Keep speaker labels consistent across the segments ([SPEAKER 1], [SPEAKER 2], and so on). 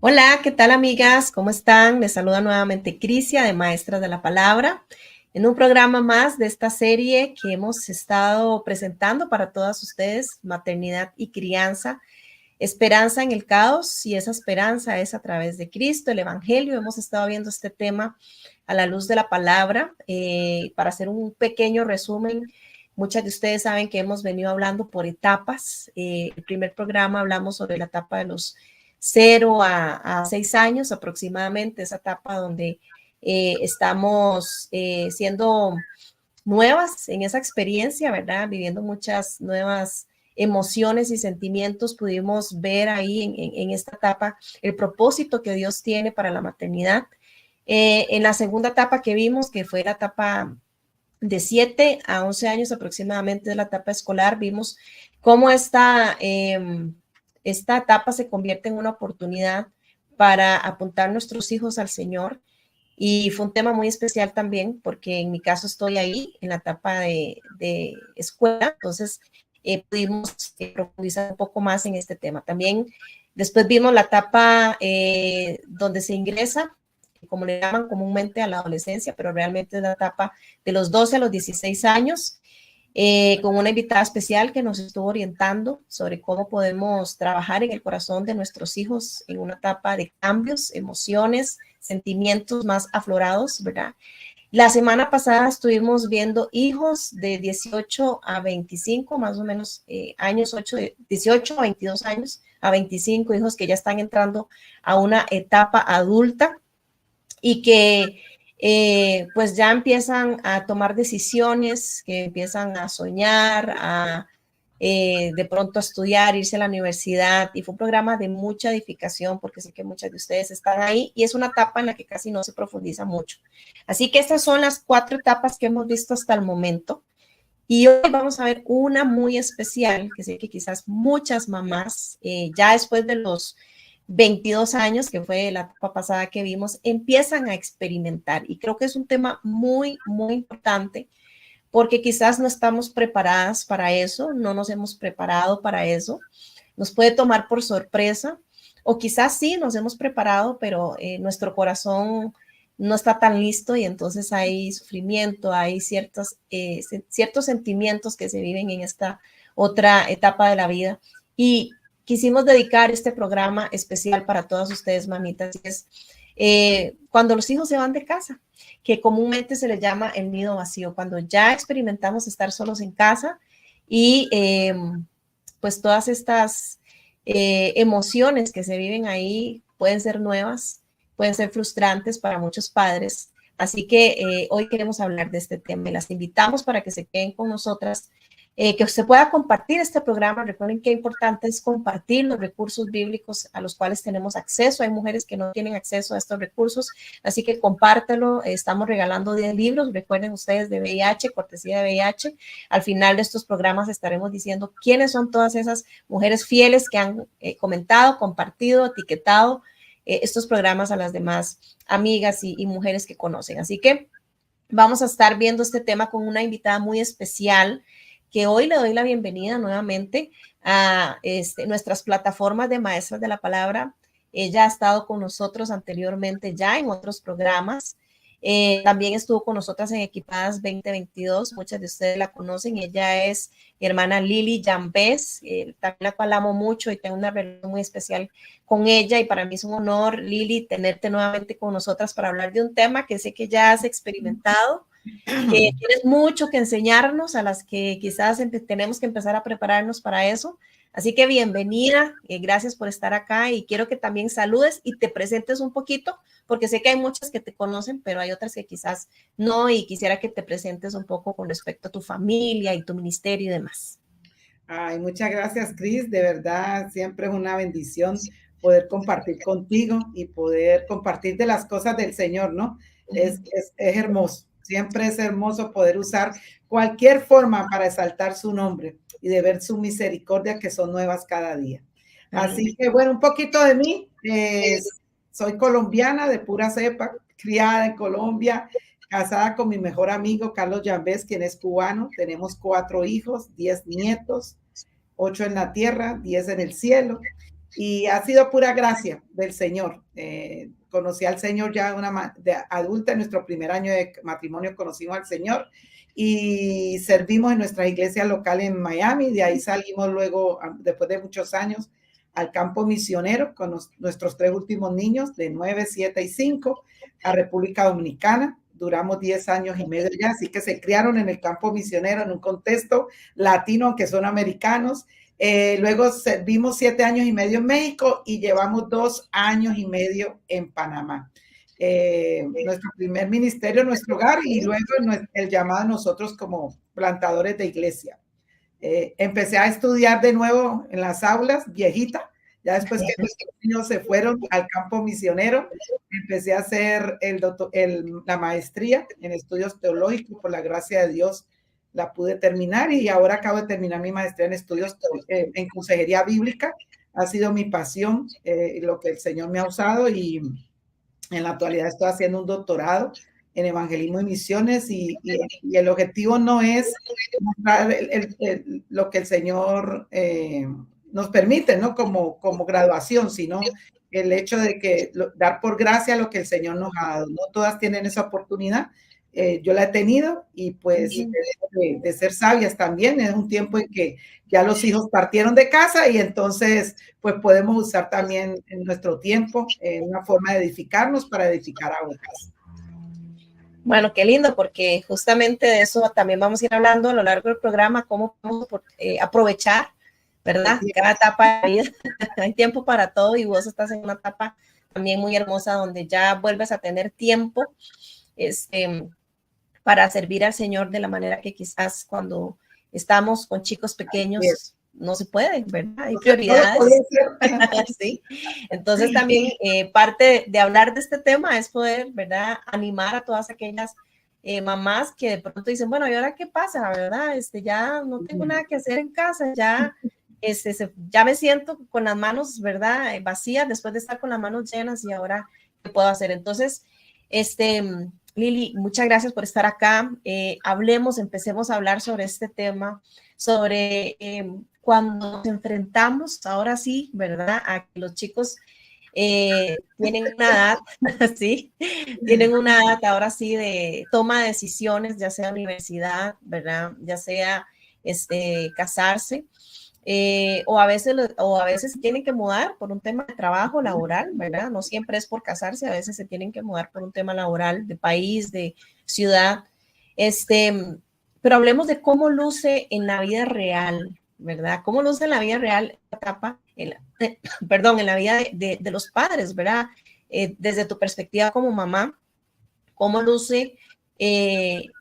[SPEAKER 1] Hola, ¿qué tal amigas? ¿Cómo están? Les saluda nuevamente Crisia de Maestras de la Palabra en un programa más de esta serie que hemos estado presentando para todas ustedes, Maternidad y Crianza, Esperanza en el Caos, y esa esperanza es a través de Cristo, el Evangelio. Hemos estado viendo este tema a la luz de la palabra. Para hacer un pequeño resumen, muchas de ustedes saben que hemos venido hablando por etapas. El primer programa hablamos sobre la etapa de los 0 a 6 años aproximadamente, esa etapa donde estamos siendo nuevas en esa experiencia, ¿verdad? Viviendo muchas nuevas emociones y sentimientos. Pudimos ver ahí en esta etapa el propósito que Dios tiene para la maternidad. En la segunda etapa que vimos, que fue la etapa de 7 a 11 años aproximadamente de la etapa escolar, vimos cómo esta etapa se convierte en una oportunidad para apuntar nuestros hijos al Señor. Y fue un tema muy especial también, porque en mi caso estoy ahí en la etapa de escuela, entonces pudimos profundizar un poco más en este tema. También después vimos la etapa donde se ingresa, como le llaman comúnmente, a la adolescencia, pero realmente es la etapa de los 12 a los 16 años, con una invitada especial que nos estuvo orientando sobre cómo podemos trabajar en el corazón de nuestros hijos en una etapa de cambios, emociones, sentimientos más aflorados, ¿verdad? La semana pasada estuvimos viendo hijos de 18 a 25, más o menos años, 18 a 22 años, a 25 hijos que ya están entrando a una etapa adulta y que pues ya empiezan a tomar decisiones, que empiezan a soñar, a de pronto a estudiar, irse a la universidad, y fue un programa de mucha edificación porque sé que muchas de ustedes están ahí y es una etapa en la que casi no se profundiza mucho. Así que estas son las 4 etapas que hemos visto hasta el momento. Y hoy vamos a ver una muy especial, que sé que quizás muchas mamás, ya después de los 22 años, que fue la etapa pasada que vimos, empiezan a experimentar. Y creo que es un tema muy, muy importante, porque quizás no estamos preparadas para eso, no nos hemos preparado para eso. Nos puede tomar por sorpresa, o quizás sí nos hemos preparado, pero nuestro corazón no está tan listo y entonces hay sufrimiento, hay ciertos sentimientos que se viven en esta otra etapa de la vida. Y quisimos dedicar este programa especial para todas ustedes, mamitas, y es cuando los hijos se van de casa, que comúnmente se les llama el nido vacío, cuando ya experimentamos estar solos en casa y pues todas estas emociones que se viven ahí pueden ser nuevas, pueden ser frustrantes para muchos padres. Así que hoy queremos hablar de este tema y las invitamos para que se queden con nosotras, que se pueda compartir este programa. Recuerden qué importante es compartir los recursos bíblicos a los cuales tenemos acceso. Hay mujeres que no tienen acceso a estos recursos, así que compártelo. Estamos regalando 10 libros, recuerden ustedes, de VIH, cortesía de VIH. Al final de estos programas estaremos diciendo quiénes son todas esas mujeres fieles que han comentado, compartido, etiquetado estos programas a las demás amigas y mujeres que conocen. Así que vamos a estar viendo este tema con una invitada muy especial, que hoy le doy la bienvenida nuevamente a nuestras plataformas de Maestras de la Palabra. Ella ha estado con nosotros anteriormente ya en otros programas. También estuvo con nosotras en Equipadas 2022. Muchas de ustedes la conocen. Ella es mi hermana Lili Jambés, también la cual amo mucho y tengo una relación muy especial con ella. Y para mí es un honor, Lili, tenerte nuevamente con nosotras para hablar de un tema que sé que ya has experimentado, que tienes mucho que enseñarnos, a las que quizás tenemos que empezar a prepararnos para eso. Así que bienvenida, gracias por estar acá y quiero que también saludes y te presentes un poquito, porque sé que hay muchas que te conocen, pero hay otras que quizás no, y quisiera que te presentes un poco con respecto a tu familia y tu ministerio y demás.
[SPEAKER 2] Ay, muchas gracias, Cris. De verdad, siempre es una bendición poder compartir contigo y poder compartir de las cosas del Señor, ¿no? Es hermoso. Siempre es hermoso poder usar cualquier forma para exaltar su nombre y de ver su misericordia que son nuevas cada día. Así que, bueno, un poquito de mí. Soy colombiana de pura cepa, criada en Colombia, casada con mi mejor amigo Carlos Jambés, quien es cubano. Tenemos 4 hijos, 10 nietos, 8 en la tierra, 10 en el cielo. y ha sido pura gracia del Señor. Conocí al Señor ya de adulta, en nuestro primer año de matrimonio conocimos al Señor y servimos en nuestra iglesia local en Miami. De ahí salimos luego, después de muchos años, al campo misionero con nuestros 3 últimos niños de 9, 7 y 5 a República Dominicana. Duramos 10 años y medio ya, así que se criaron en el campo misionero en un contexto latino, aunque son americanos. Luego servimos 7 años y medio en México y llevamos 2 años y medio en Panamá. Nuestro primer ministerio, nuestro hogar, y luego el llamado a nosotros como plantadores de iglesia. Empecé a estudiar de nuevo en las aulas, viejita, ya después que mis niños se fueron al campo misionero, empecé a hacer la maestría en estudios teológicos. Por la gracia de Dios la pude terminar y ahora acabo de terminar mi maestría en estudios en consejería bíblica. Ha sido mi pasión, lo que el Señor me ha usado, y en la actualidad estoy haciendo un doctorado en evangelismo y misiones, y el objetivo no es mostrar lo que el Señor nos permite, ¿no? Como graduación, sino el hecho de que dar por gracia lo que el Señor nos ha dado. No todas tienen esa oportunidad. Yo la he tenido, y pues de ser sabias también. Es un tiempo en que ya los hijos partieron de casa y entonces pues podemos usar también en nuestro tiempo una forma de edificarnos para edificar a otras.
[SPEAKER 1] Bueno, qué lindo, porque justamente de eso también vamos a ir hablando a lo largo del programa, cómo podemos aprovechar, ¿verdad? Cada etapa de la vida. Hay tiempo para todo, y vos estás en una etapa también muy hermosa donde ya vuelves a tener tiempo para servir al Señor de la manera que quizás cuando estamos con chicos pequeños no se puede, ¿verdad? Hay prioridades. Sí. Entonces también parte de hablar de este tema es poder, ¿verdad?, animar a todas aquellas mamás que de pronto dicen, bueno, ¿y ahora qué pasa, verdad? Ya no tengo nada que hacer en casa, ya, ya me siento con las manos, ¿verdad?, vacías después de estar con las manos llenas, y ahora, ¿qué puedo hacer? Entonces, Lili, muchas gracias por estar acá. Empecemos a hablar sobre este tema, sobre cuando nos enfrentamos, ahora sí, ¿verdad?, a que los chicos tienen una edad, ¿sí? Tienen una edad ahora sí de toma de decisiones, ya sea universidad, ¿verdad?, ya sea casarse. O a veces se tienen que mudar por un tema de trabajo laboral, ¿verdad? No siempre es por casarse, a veces se tienen que mudar por un tema laboral, de país, de ciudad. Pero hablemos de cómo luce en la vida real, ¿verdad? ¿Cómo luce en la vida real esta etapa, en la vida de los padres, ¿verdad? Desde tu perspectiva como mamá, ¿cómo luce en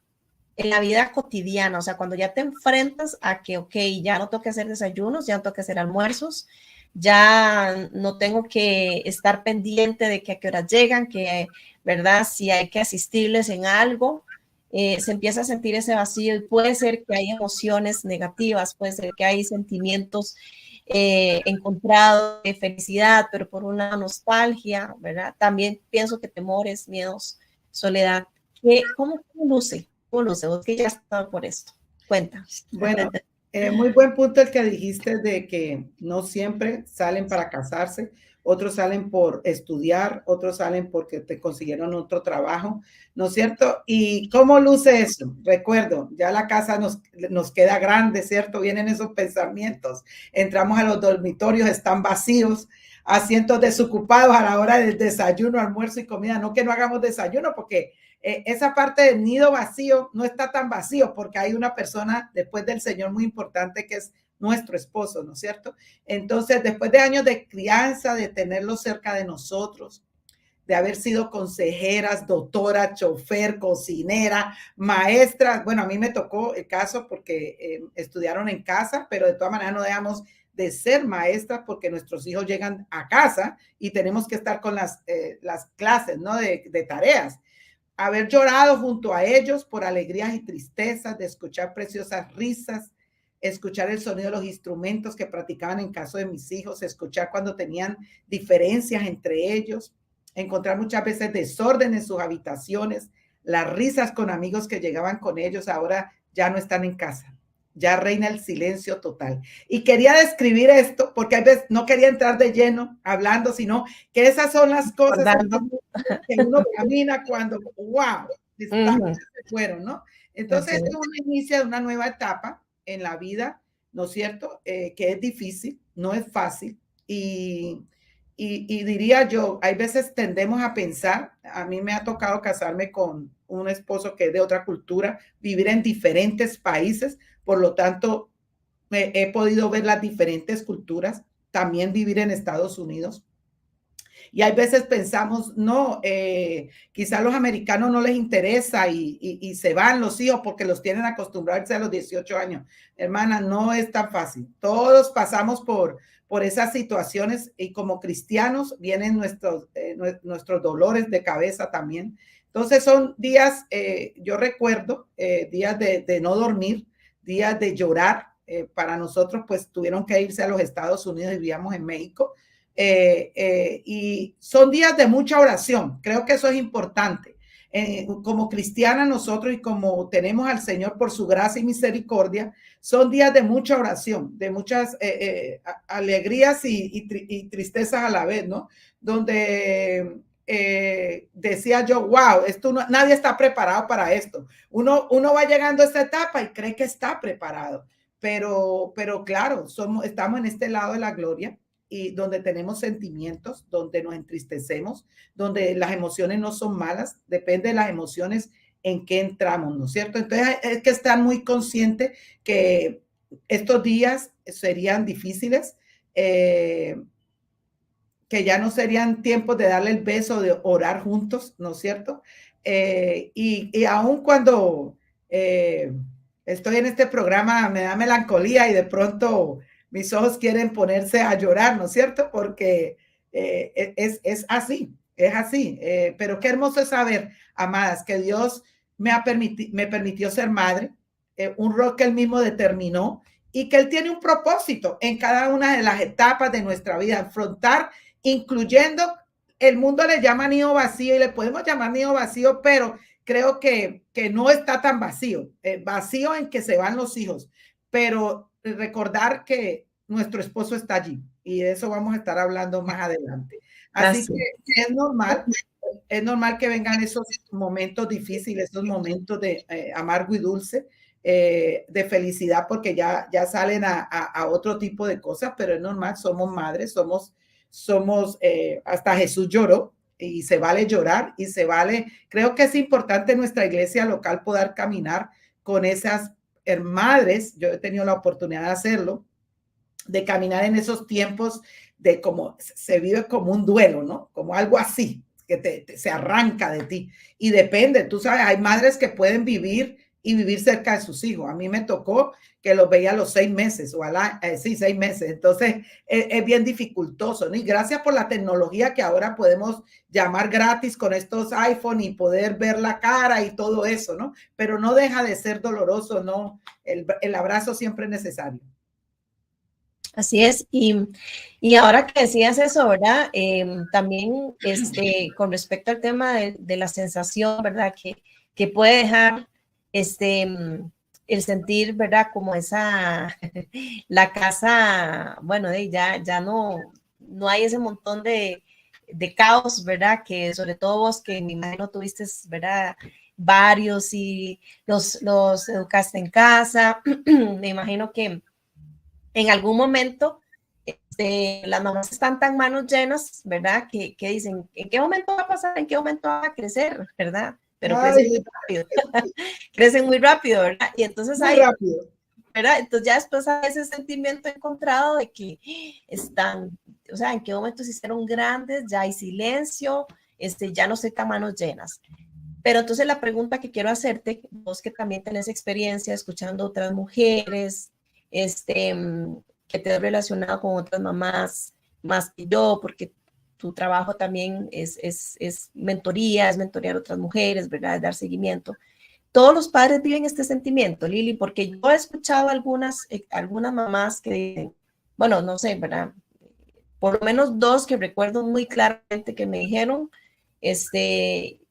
[SPEAKER 1] la vida cotidiana? O sea, cuando ya te enfrentas a que, ok, ya no tengo que hacer desayunos, ya no tengo que hacer almuerzos, ya no tengo que estar pendiente de que a qué horas llegan, que, ¿verdad?, si hay que asistirles en algo, se empieza a sentir ese vacío, y puede ser que hay emociones negativas, puede ser que hay sentimientos encontrados de felicidad, pero por una nostalgia, ¿verdad? También pienso que temores, miedos, soledad. ¿Cómo luce? ¿Cómo luce? Vos que ya has estado por esto. Cuenta.
[SPEAKER 2] Bueno, muy buen punto el que dijiste de que no siempre salen para casarse. Otros salen por estudiar, otros salen porque te consiguieron otro trabajo, ¿no es cierto? ¿Y cómo luce eso? Recuerdo, ya la casa nos queda grande, ¿cierto? Vienen esos pensamientos. Entramos a los dormitorios, están vacíos, asientos desocupados a la hora del desayuno, almuerzo y comida. No que no hagamos desayuno, porque esa parte del nido vacío no está tan vacío, porque hay una persona después del Señor muy importante que es nuestro esposo, ¿no es cierto? Entonces, después de años de crianza, de tenerlo cerca de nosotros, de haber sido consejeras, doctora, chofer, cocinera, maestra. Bueno, a mí me tocó el caso porque estudiaron en casa, pero de todas maneras no dejamos de ser maestras porque nuestros hijos llegan a casa y tenemos que estar con las clases, ¿no?, de tareas. Haber llorado junto a ellos por alegrías y tristezas, de escuchar preciosas risas, escuchar el sonido de los instrumentos que practicaban en caso de mis hijos, escuchar cuando tenían diferencias entre ellos, encontrar muchas veces desorden en sus habitaciones, las risas con amigos que llegaban con ellos, ahora ya no están en casa. ya reina el silencio total. Y quería describir esto porque a veces no quería entrar de lleno hablando, sino que esas son las cosas que uno camina cuando, wow, se fueron, ¿no? Entonces, esto es un inicio de una nueva etapa en la vida, ¿no es cierto? Que es difícil, no es fácil. Y diría yo, hay veces tendemos a pensar, a mí me ha tocado casarme con un esposo que es de otra cultura, vivir en diferentes países, por lo tanto, he podido ver las diferentes culturas, también vivir en Estados Unidos. Y hay veces pensamos, no, quizá a los americanos no les interesa y se van los hijos porque los tienen acostumbrados a los 18 años. Hermana, no es tan fácil. Todos pasamos por esas situaciones y como cristianos vienen nuestros dolores de cabeza también. Entonces son días, yo recuerdo, días de no dormir, días de llorar. Para nosotros, pues tuvieron que irse a los Estados Unidos y vivíamos en México. Y son días de mucha oración. Creo que eso es importante. Como cristianas nosotros y como tenemos al Señor por su gracia y misericordia, son días de mucha oración, de muchas alegrías y tristezas a la vez, ¿no? Donde decía yo, wow, nadie está preparado para esto. Uno va llegando a esta etapa y cree que está preparado, pero claro, estamos en este lado de la gloria y donde tenemos sentimientos, donde nos entristecemos, donde las emociones no son malas, depende de las emociones en que entramos, ¿no es cierto? Entonces hay que estar muy consciente que estos días serían difíciles, que ya no serían tiempos de darle el beso, de orar juntos, ¿no es cierto? Y aun cuando estoy en este programa, me da melancolía y de pronto mis ojos quieren ponerse a llorar, ¿no es cierto? Porque es así, es así. Pero qué hermoso es saber, amadas, que Dios me permitió ser madre, un rol que Él mismo determinó y que Él tiene un propósito en cada una de las etapas de nuestra vida, afrontar, incluyendo, el mundo le llama nido vacío y le podemos llamar nido vacío, pero creo que no está tan vacío, vacío en que se van los hijos, pero recordar que nuestro esposo está allí y de eso vamos a estar hablando más adelante. Así que es normal que vengan esos momentos difíciles, esos momentos de amargo y dulce, de felicidad, porque ya salen a otro tipo de cosas, pero es normal, somos madres, somos hasta Jesús lloró y se vale llorar y se vale. Creo que es importante en nuestra iglesia local poder caminar con esas madres. Yo he tenido la oportunidad de hacerlo, de caminar en esos tiempos de como se vive como un duelo, ¿no? Como algo así, que se arranca de ti. Y depende, tú sabes, hay madres que pueden vivir y vivir cerca de sus hijos. A mí me tocó que los veía a los 6 meses, o sí, 6 meses. Entonces, es bien dificultoso, ¿no? Y gracias por la tecnología que ahora podemos llamar gratis con estos iPhone y poder ver la cara y todo eso, ¿no? Pero no deja de ser doloroso, ¿no? El abrazo siempre es necesario.
[SPEAKER 1] Así es, y ahora que decías eso, ¿verdad? También con respecto al tema de la sensación, ¿verdad? Que puede dejar el sentir, ¿verdad? Como la casa, bueno, ya no hay ese montón de caos, ¿verdad? Que sobre todo vos, que me imagino tuviste, ¿verdad? Varios y los educaste en casa, me imagino que en algún momento las mamás están tan manos llenas, ¿verdad? Que dicen, ¿en qué momento va a pasar? ¿En qué momento va a crecer? ¿Verdad? Pero crecen muy rápido. Crecen muy rápido, ¿verdad? Y entonces
[SPEAKER 2] muy rápido.
[SPEAKER 1] ¿verdad? Entonces ya después hay ese sentimiento encontrado de que están, o sea, en qué momento se hicieron grandes, ya hay silencio, ya no se tan manos llenas. Pero entonces la pregunta que quiero hacerte, vos que también tenés experiencia escuchando otras mujeres, que te has relacionado con otras mamás más que yo, porque tu trabajo también es mentoría, es mentorear a otras mujeres, ¿verdad? Es dar seguimiento. Todos los padres viven este sentimiento, Lili, porque yo he escuchado algunas mamás que dicen, bueno, no sé, ¿verdad? Por lo menos 2 que recuerdo muy claramente que me dijeron,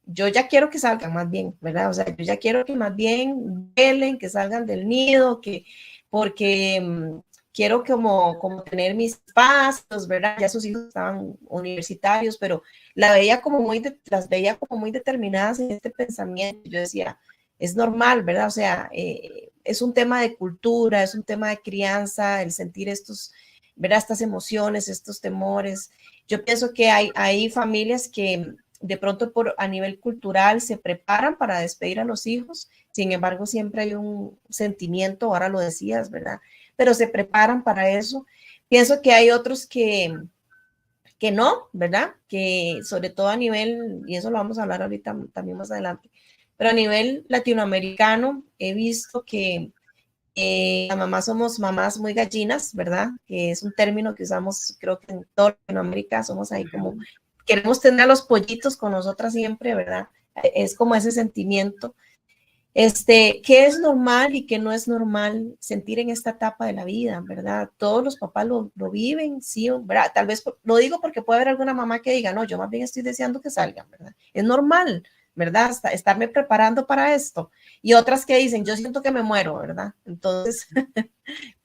[SPEAKER 1] yo ya quiero que salgan más bien, ¿verdad? O sea, yo ya quiero que más bien velen, que salgan del nido, porque quiero como tener mis espacios, ¿verdad? Ya sus hijos estaban universitarios, pero las veía como muy determinadas en este pensamiento. Yo decía, es normal, ¿verdad? O sea, es un tema de cultura, es un tema de crianza, el sentir ¿verdad? Estas emociones, estos temores. Yo pienso que hay familias que de pronto a nivel cultural se preparan para despedir a los hijos, sin embargo siempre hay un sentimiento, ahora lo decías, ¿verdad? Pero se preparan para eso. Pienso que hay otros que no, ¿verdad? Que sobre todo a nivel, y eso lo vamos a hablar ahorita también más adelante, pero a nivel latinoamericano he visto que las mamás somos mamás muy gallinas, ¿verdad? Que es un término que usamos, creo que en toda Latinoamérica somos ahí como, queremos tener a los pollitos con nosotras siempre, ¿verdad? Es como ese sentimiento. ¿Qué es normal y qué no es normal sentir en esta etapa de la vida, ¿verdad? Todos los papás lo viven, sí, ¿verdad? Tal vez lo digo porque puede haber alguna mamá que diga, no, yo más bien estoy deseando que salgan, ¿verdad? Es normal, ¿verdad? Estarme preparando para esto. Y otras que dicen, yo siento que me muero, ¿verdad? Entonces,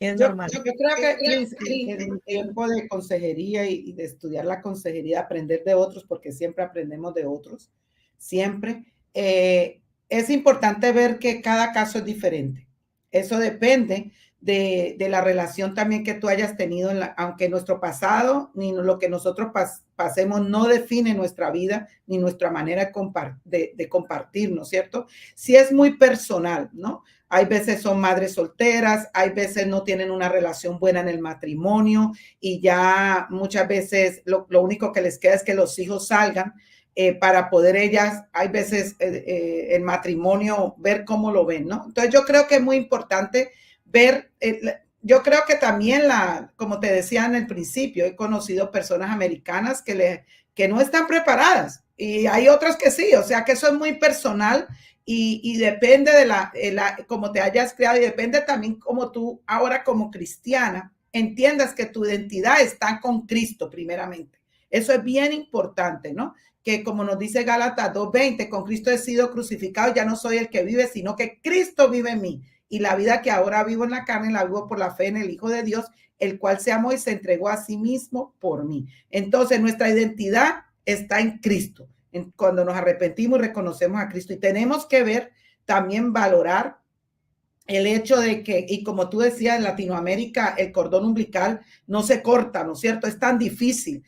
[SPEAKER 1] es normal.
[SPEAKER 2] Yo creo que, Cris, en un tiempo de consejería y de estudiar la consejería, aprender de otros, porque siempre aprendemos de otros, siempre, es importante ver que cada caso es diferente. Eso depende de la relación también que tú hayas tenido, aunque nuestro pasado ni lo que nosotros pasemos no define nuestra vida ni nuestra manera de compartir, ¿no es cierto? Sí es muy personal, ¿no? Hay veces son madres solteras, hay veces no tienen una relación buena en el matrimonio y ya muchas veces lo único que les queda es que los hijos salgan para poder ellas, hay veces el matrimonio, ver cómo lo ven, ¿no? Entonces yo creo que es muy importante ver, yo creo que también como te decía en el principio, he conocido personas americanas que no están preparadas y hay otras que sí, o sea que eso es muy personal y depende de cómo te hayas creado y depende también como tú ahora como cristiana entiendas que tu identidad está con Cristo primeramente. Eso es bien importante, ¿no? Que como nos dice Gálatas 2:20, con Cristo he sido crucificado, ya no soy el que vive, sino que Cristo vive en mí. Y la vida que ahora vivo en la carne, la vivo por la fe en el Hijo de Dios, el cual se amó y se entregó a sí mismo por mí. Entonces, nuestra identidad está en Cristo. Cuando nos arrepentimos y reconocemos a Cristo. Y tenemos que ver, también valorar el hecho de que, y como tú decías, en Latinoamérica el cordón umbilical no se corta, ¿no es cierto? Es tan difícil,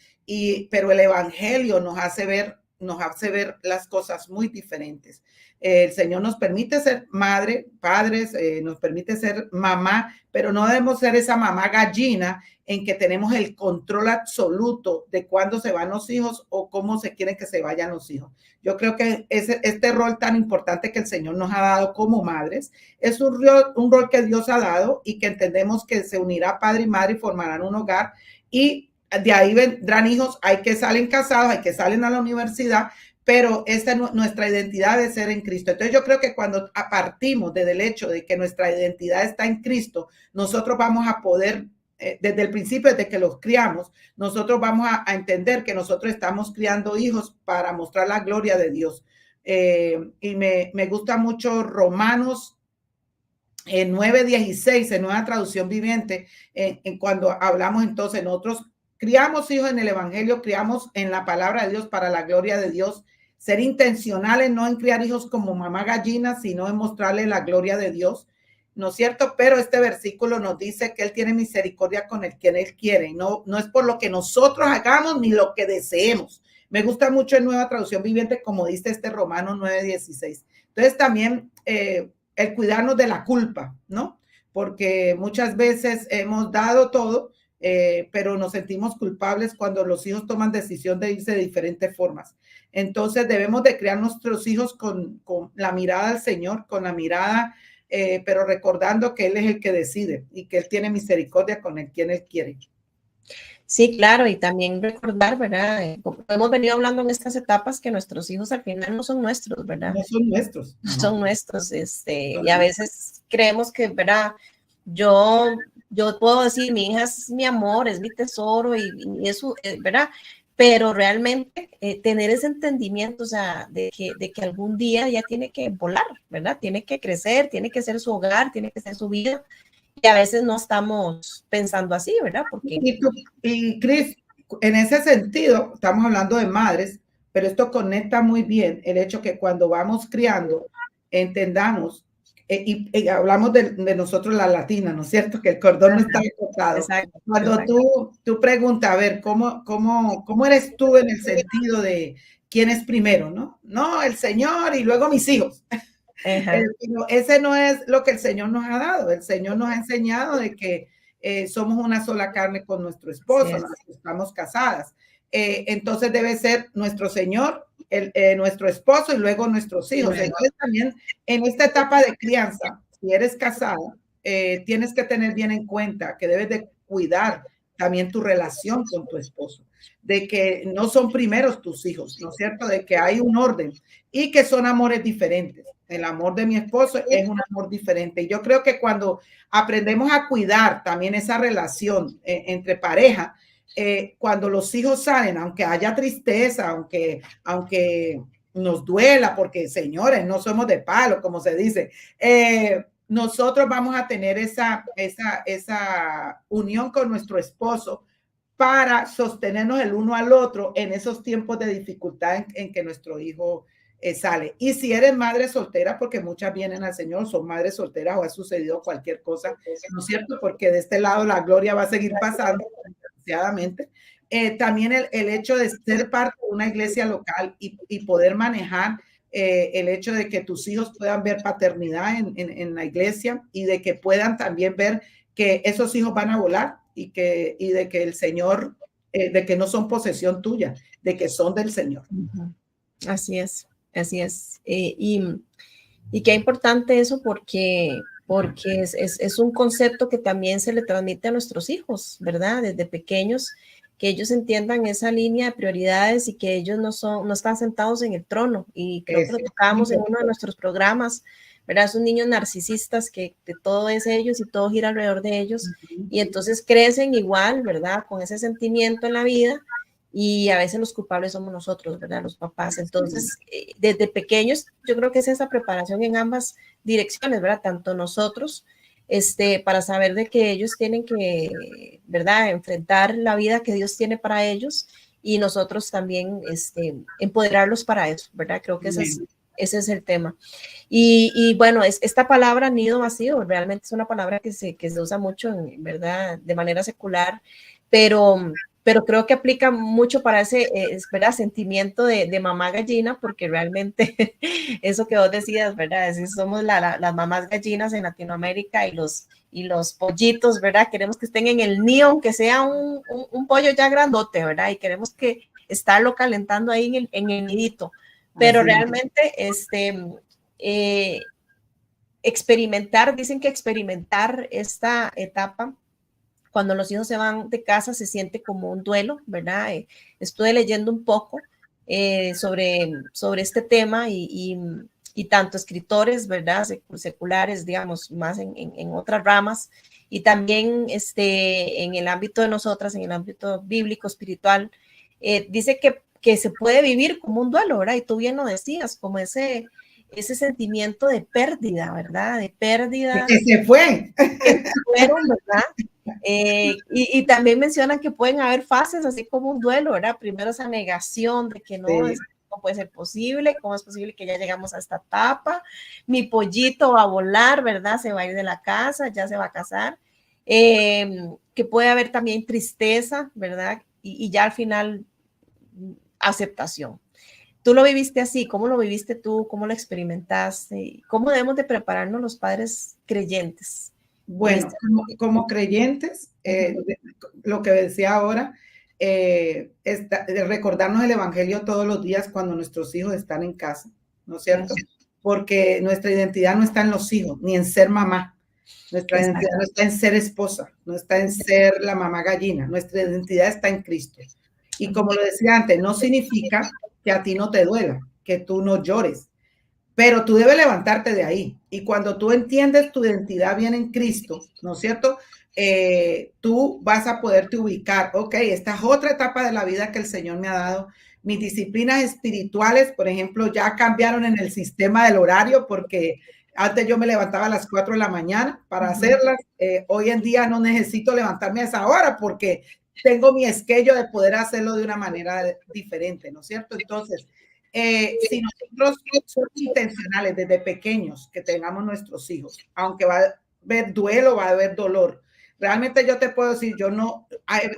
[SPEAKER 2] pero el evangelio nos hace ver las cosas muy diferentes. El Señor nos permite ser madre, padres, nos permite ser mamá, pero no debemos ser esa mamá gallina en que tenemos el control absoluto de cuándo se van los hijos o cómo se quieren que se vayan los hijos. Yo creo que este rol tan importante que el Señor nos ha dado como madres es un rol que Dios ha dado y que entendemos que se unirá padre y madre y formarán un hogar y de ahí vendrán hijos, hay que salen casados, hay que salen a la universidad, pero esta es nuestra identidad de ser en Cristo. Entonces yo creo que cuando partimos desde el hecho de que nuestra identidad está en Cristo, nosotros vamos a poder, desde el principio, desde que los criamos, nosotros vamos a entender que nosotros estamos criando hijos para mostrar la gloria de Dios. Y me gusta mucho Romanos en 9:16, en Nueva Traducción Viviente, en cuando hablamos entonces, nosotros criamos hijos en el Evangelio, criamos en la palabra de Dios para la gloria de Dios, ser intencionales, no en criar hijos como mamá gallina, sino en mostrarle la gloria de Dios, ¿no es cierto? Pero este versículo nos dice que Él tiene misericordia con el quien Él quiere, no es por lo que nosotros hagamos ni lo que deseemos. Me gusta mucho en Nueva Traducción Viviente, como dice este Romanos 9:16. Entonces también el cuidarnos de la culpa, ¿no? Porque muchas veces hemos dado todo, pero nos sentimos culpables cuando los hijos toman decisión de irse de diferentes formas. Entonces debemos de criar nuestros hijos con la mirada al Señor, con la mirada, pero recordando que Él es el que decide y que Él tiene misericordia con el quien Él quiere.
[SPEAKER 1] Sí, claro, y también recordar, ¿verdad? Como hemos venido hablando en estas etapas, que nuestros hijos al final no son nuestros, ¿verdad?
[SPEAKER 2] No son nuestros.
[SPEAKER 1] No son nuestros, y a veces creemos que, ¿verdad? Yo puedo decir, mi hija es mi amor, es mi tesoro, y eso, ¿verdad? pero realmente tener ese entendimiento, o sea, de que algún día ya tiene que volar, ¿verdad? Tiene que crecer, tiene que ser su hogar, tiene que ser su vida, y a veces no estamos pensando así, ¿verdad? Porque...
[SPEAKER 2] Y Cris, en ese sentido, estamos hablando de madres, pero esto conecta muy bien el hecho que cuando vamos criando, entendamos, y hablamos de nosotros las latinas, ¿no es cierto? Que el cordón no está cortado.
[SPEAKER 1] Exacto,
[SPEAKER 2] Cuando
[SPEAKER 1] exacto.
[SPEAKER 2] tú preguntas, a ver, ¿cómo eres tú en el sentido de quién es primero, ¿no? No, el Señor y luego mis hijos. Ese no es lo que el Señor nos ha dado. El Señor nos ha enseñado de que somos una sola carne con nuestro esposo, sí, estamos casadas. Entonces debe ser nuestro Señor, nuestro esposo y luego nuestros hijos. Entonces también en esta etapa de crianza, si eres casada, tienes que tener bien en cuenta que debes de cuidar también tu relación con tu esposo, de que no son primeros tus hijos, ¿no es cierto? De que hay un orden y que son amores diferentes. El amor de mi esposo es un amor diferente. Y yo creo que cuando aprendemos a cuidar también esa relación entre pareja, cuando los hijos salen, aunque haya tristeza, aunque nos duela, porque señores, no somos de palo, como se dice, nosotros vamos a tener esa unión con nuestro esposo para sostenernos el uno al otro en esos tiempos de dificultad en que nuestro hijo sale. Y si eres madre soltera, porque muchas vienen al Señor, son madres solteras o ha sucedido cualquier cosa, ¿no es cierto? Porque de este lado la gloria va a seguir pasando, desgraciadamente. También el hecho de ser parte de una iglesia local y poder manejar el hecho de que tus hijos puedan ver paternidad en la iglesia y de que puedan también ver que esos hijos van a volar y de que el Señor, de que no son posesión tuya, de que son del Señor.
[SPEAKER 1] Así es, así es. Y qué importante eso porque es un concepto que también se le transmite a nuestros hijos, ¿verdad? Desde pequeños, que ellos entiendan esa línea de prioridades y que ellos no están sentados en el trono. Y creo que lo tocábamos en uno de nuestros programas, ¿verdad? Esos niños narcisistas que todo es ellos y todo gira alrededor de ellos. Y entonces crecen igual, ¿verdad? Con ese sentimiento en la vida. Y a veces los culpables somos nosotros, ¿verdad? Los papás. Entonces, desde pequeños, yo creo que es esa preparación en ambas direcciones, ¿verdad? Tanto nosotros, para saber de que ellos tienen que, ¿verdad? Enfrentar la vida que Dios tiene para ellos y nosotros también, empoderarlos para eso, ¿verdad? Creo que ese es el tema. Y bueno, esta palabra nido vacío realmente es una palabra que se usa mucho, ¿verdad? De manera secular, pero creo que aplica mucho para ese ¿verdad? Sentimiento de mamá gallina, porque realmente eso que vos decías, ¿verdad? Es, somos las mamás gallinas en Latinoamérica y los pollitos, ¿verdad? Queremos que estén en el nido, aunque sea un pollo ya grandote, ¿verdad? Y queremos que estarlo calentando ahí en el nidito. Pero realmente, dicen que experimentar esta etapa cuando los hijos se van de casa se siente como un duelo, ¿verdad? Estuve leyendo un poco sobre este tema y tanto escritores, ¿verdad? Seculares, digamos, más en otras ramas, y también en el ámbito de nosotras, en el ámbito bíblico, espiritual, dice que se puede vivir como un duelo, ¿verdad? Y tú bien lo decías, como ese sentimiento de pérdida, ¿verdad? De pérdida.
[SPEAKER 2] Que se fue.
[SPEAKER 1] Que fueron, ¿verdad? Y también mencionan que pueden haber fases así como un duelo, ¿verdad? Primero esa negación de que no, no puede ser posible, ¿cómo es posible que ya llegamos a esta etapa? Mi pollito va a volar, ¿verdad? Se va a ir de la casa, ya se va a casar. Que puede haber también tristeza, ¿verdad? Y ya al final aceptación. ¿Tú lo viviste así? ¿Cómo lo viviste tú? ¿Cómo lo experimentaste? ¿Cómo debemos de prepararnos los padres creyentes?
[SPEAKER 2] Bueno, como creyentes, lo que decía ahora, recordarnos el evangelio todos los días cuando nuestros hijos están en casa, ¿no es cierto? Porque nuestra identidad no está en los hijos, ni en ser mamá. Nuestra identidad no está en ser esposa, no está en ser la mamá gallina. Nuestra identidad está en Cristo. Y como lo decía antes, no significa que a ti no te duela, que tú no llores, pero tú debes levantarte de ahí. Y cuando tú entiendes tu identidad bien en Cristo, ¿no es cierto? tú vas a poderte ubicar, ok, esta es otra etapa de la vida que el Señor me ha dado. Mis disciplinas espirituales, por ejemplo, ya cambiaron en el sistema del horario porque antes yo me levantaba a las 4 de la mañana para hacerlas. Hoy en día no necesito levantarme a esa hora porque tengo mi esquello de poder hacerlo de una manera diferente, ¿no es cierto? Entonces, si nosotros somos intencionales desde pequeños que tengamos nuestros hijos, aunque va a haber duelo, va a haber dolor. Realmente yo te puedo decir, yo no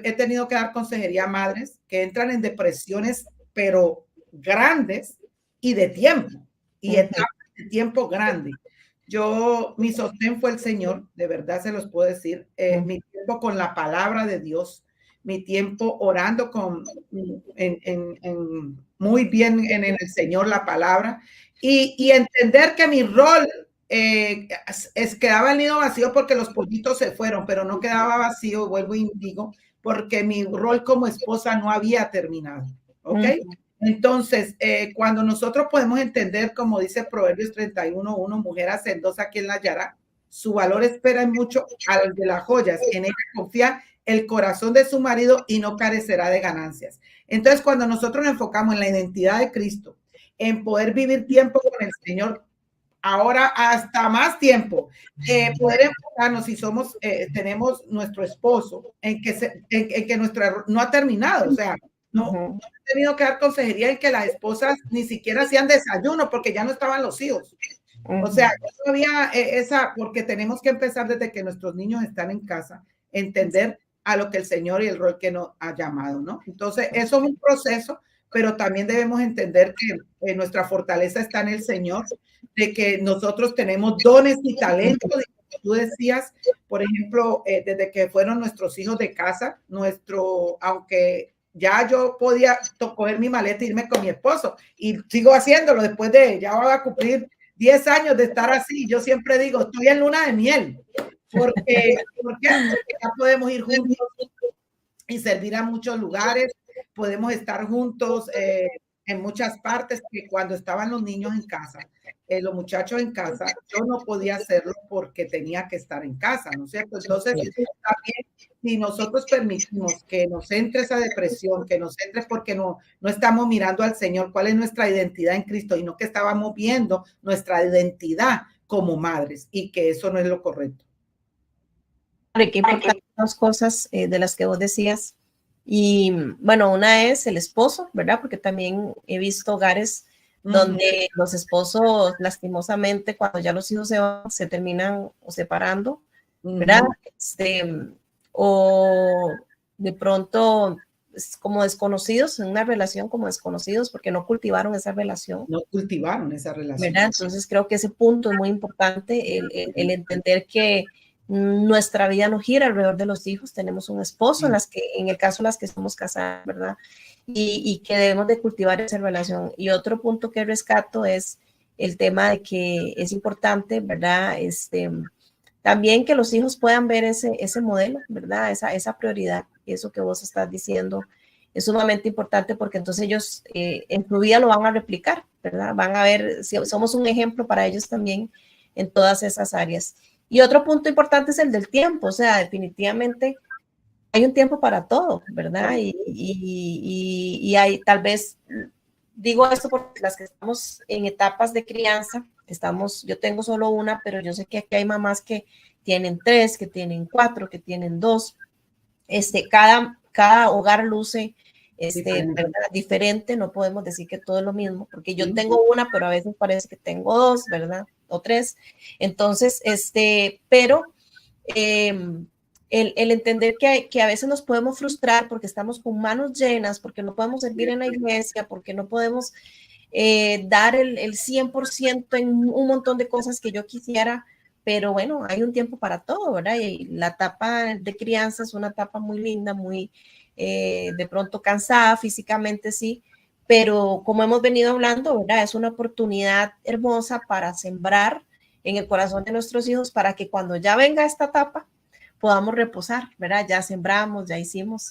[SPEAKER 2] he tenido que dar consejería a madres que entran en depresiones, pero grandes y de tiempo, y etapas de tiempo grande. Mi sostén fue el Señor, de verdad se los puedo decir, mi tiempo con la palabra de Dios, mi tiempo orando muy bien en el Señor la palabra y entender que mi rol quedaba el nido vacío porque los pollitos se fueron, pero no quedaba vacío, vuelvo y digo, porque mi rol como esposa no había terminado, ¿ok? Entonces, cuando nosotros podemos entender, como dice Proverbios 31:1, mujer hacendosa, ¿quién la hallará? Su valor espera mucho al de las joyas, en ella confía el corazón de su marido y no carecerá de ganancias. Entonces, cuando nosotros nos enfocamos en la identidad de Cristo, en poder vivir tiempo con el Señor, ahora hasta más tiempo, poder enfocarnos si somos, tenemos nuestro esposo, en que nuestra no ha terminado, o sea, no he tenido que dar consejería en que las esposas ni siquiera hacían desayuno porque ya no estaban los hijos. O sea, todavía porque tenemos que empezar desde que nuestros niños están en casa, entender a lo que el Señor y el rol que nos ha llamado, ¿no? Entonces, eso es un proceso, pero también debemos entender que nuestra fortaleza está en el Señor, de que nosotros tenemos dones y talentos. Tú decías, por ejemplo, desde que fueron nuestros hijos de casa, aunque ya yo podía coger mi maleta e irme con mi esposo, y sigo haciéndolo después ya voy a cumplir 10 años de estar así. Yo siempre digo, estoy en luna de miel, porque ya podemos ir juntos y servir a muchos lugares, podemos estar juntos en muchas partes, que cuando estaban los niños en casa, los muchachos en casa, yo no podía hacerlo porque tenía que estar en casa, ¿no es cierto? Entonces, también, si nosotros permitimos que nos entre esa depresión, que nos entre porque no estamos mirando al Señor, cuál es nuestra identidad en Cristo, y no que estábamos viendo nuestra identidad como madres, y que eso no es lo correcto.
[SPEAKER 1] Qué importantes dos cosas de las que vos decías. Y bueno, una es el esposo, ¿verdad? Porque también he visto hogares donde los esposos, lastimosamente, cuando ya los hijos se van, se terminan o separando, ¿verdad? O de pronto como desconocidos, en una relación como desconocidos, porque no cultivaron esa relación.
[SPEAKER 2] No cultivaron esa relación.
[SPEAKER 1] ¿Verdad? Entonces creo que ese punto es muy importante, el entender que nuestra vida no gira alrededor de los hijos, tenemos un esposo, en el caso de las que somos casadas, ¿verdad? Y que debemos de cultivar esa relación. Y otro punto que rescato es el tema de que es importante, ¿verdad? También que los hijos puedan ver ese modelo, ¿verdad? Esa prioridad, eso que vos estás diciendo es sumamente importante, porque entonces ellos en su vida lo van a replicar, ¿verdad? Van a ver si somos un ejemplo para ellos también en todas esas áreas. Y otro punto importante es el del tiempo, o sea, definitivamente hay un tiempo para todo, ¿verdad? Y hay, tal vez, digo esto porque las que estamos en etapas de crianza, yo tengo solo una, pero yo sé que aquí hay mamás que tienen 3, que tienen 4, que tienen 2. Cada hogar luce ¿verdad? Diferente, no podemos decir que todo es lo mismo, porque yo tengo una, pero a veces parece que tengo 2, ¿verdad? O 3. Entonces, pero el entender que a veces nos podemos frustrar porque estamos con manos llenas, porque no podemos servir en la iglesia, porque no podemos dar el 100% en un montón de cosas que yo quisiera, pero bueno, hay un tiempo para todo, ¿verdad? Y la etapa de crianza es una etapa muy linda, muy de pronto cansada físicamente, sí, pero como hemos venido hablando, ¿verdad? Es una oportunidad hermosa para sembrar en el corazón de nuestros hijos para que cuando ya venga esta etapa podamos reposar, ¿verdad? Ya sembramos, ya hicimos.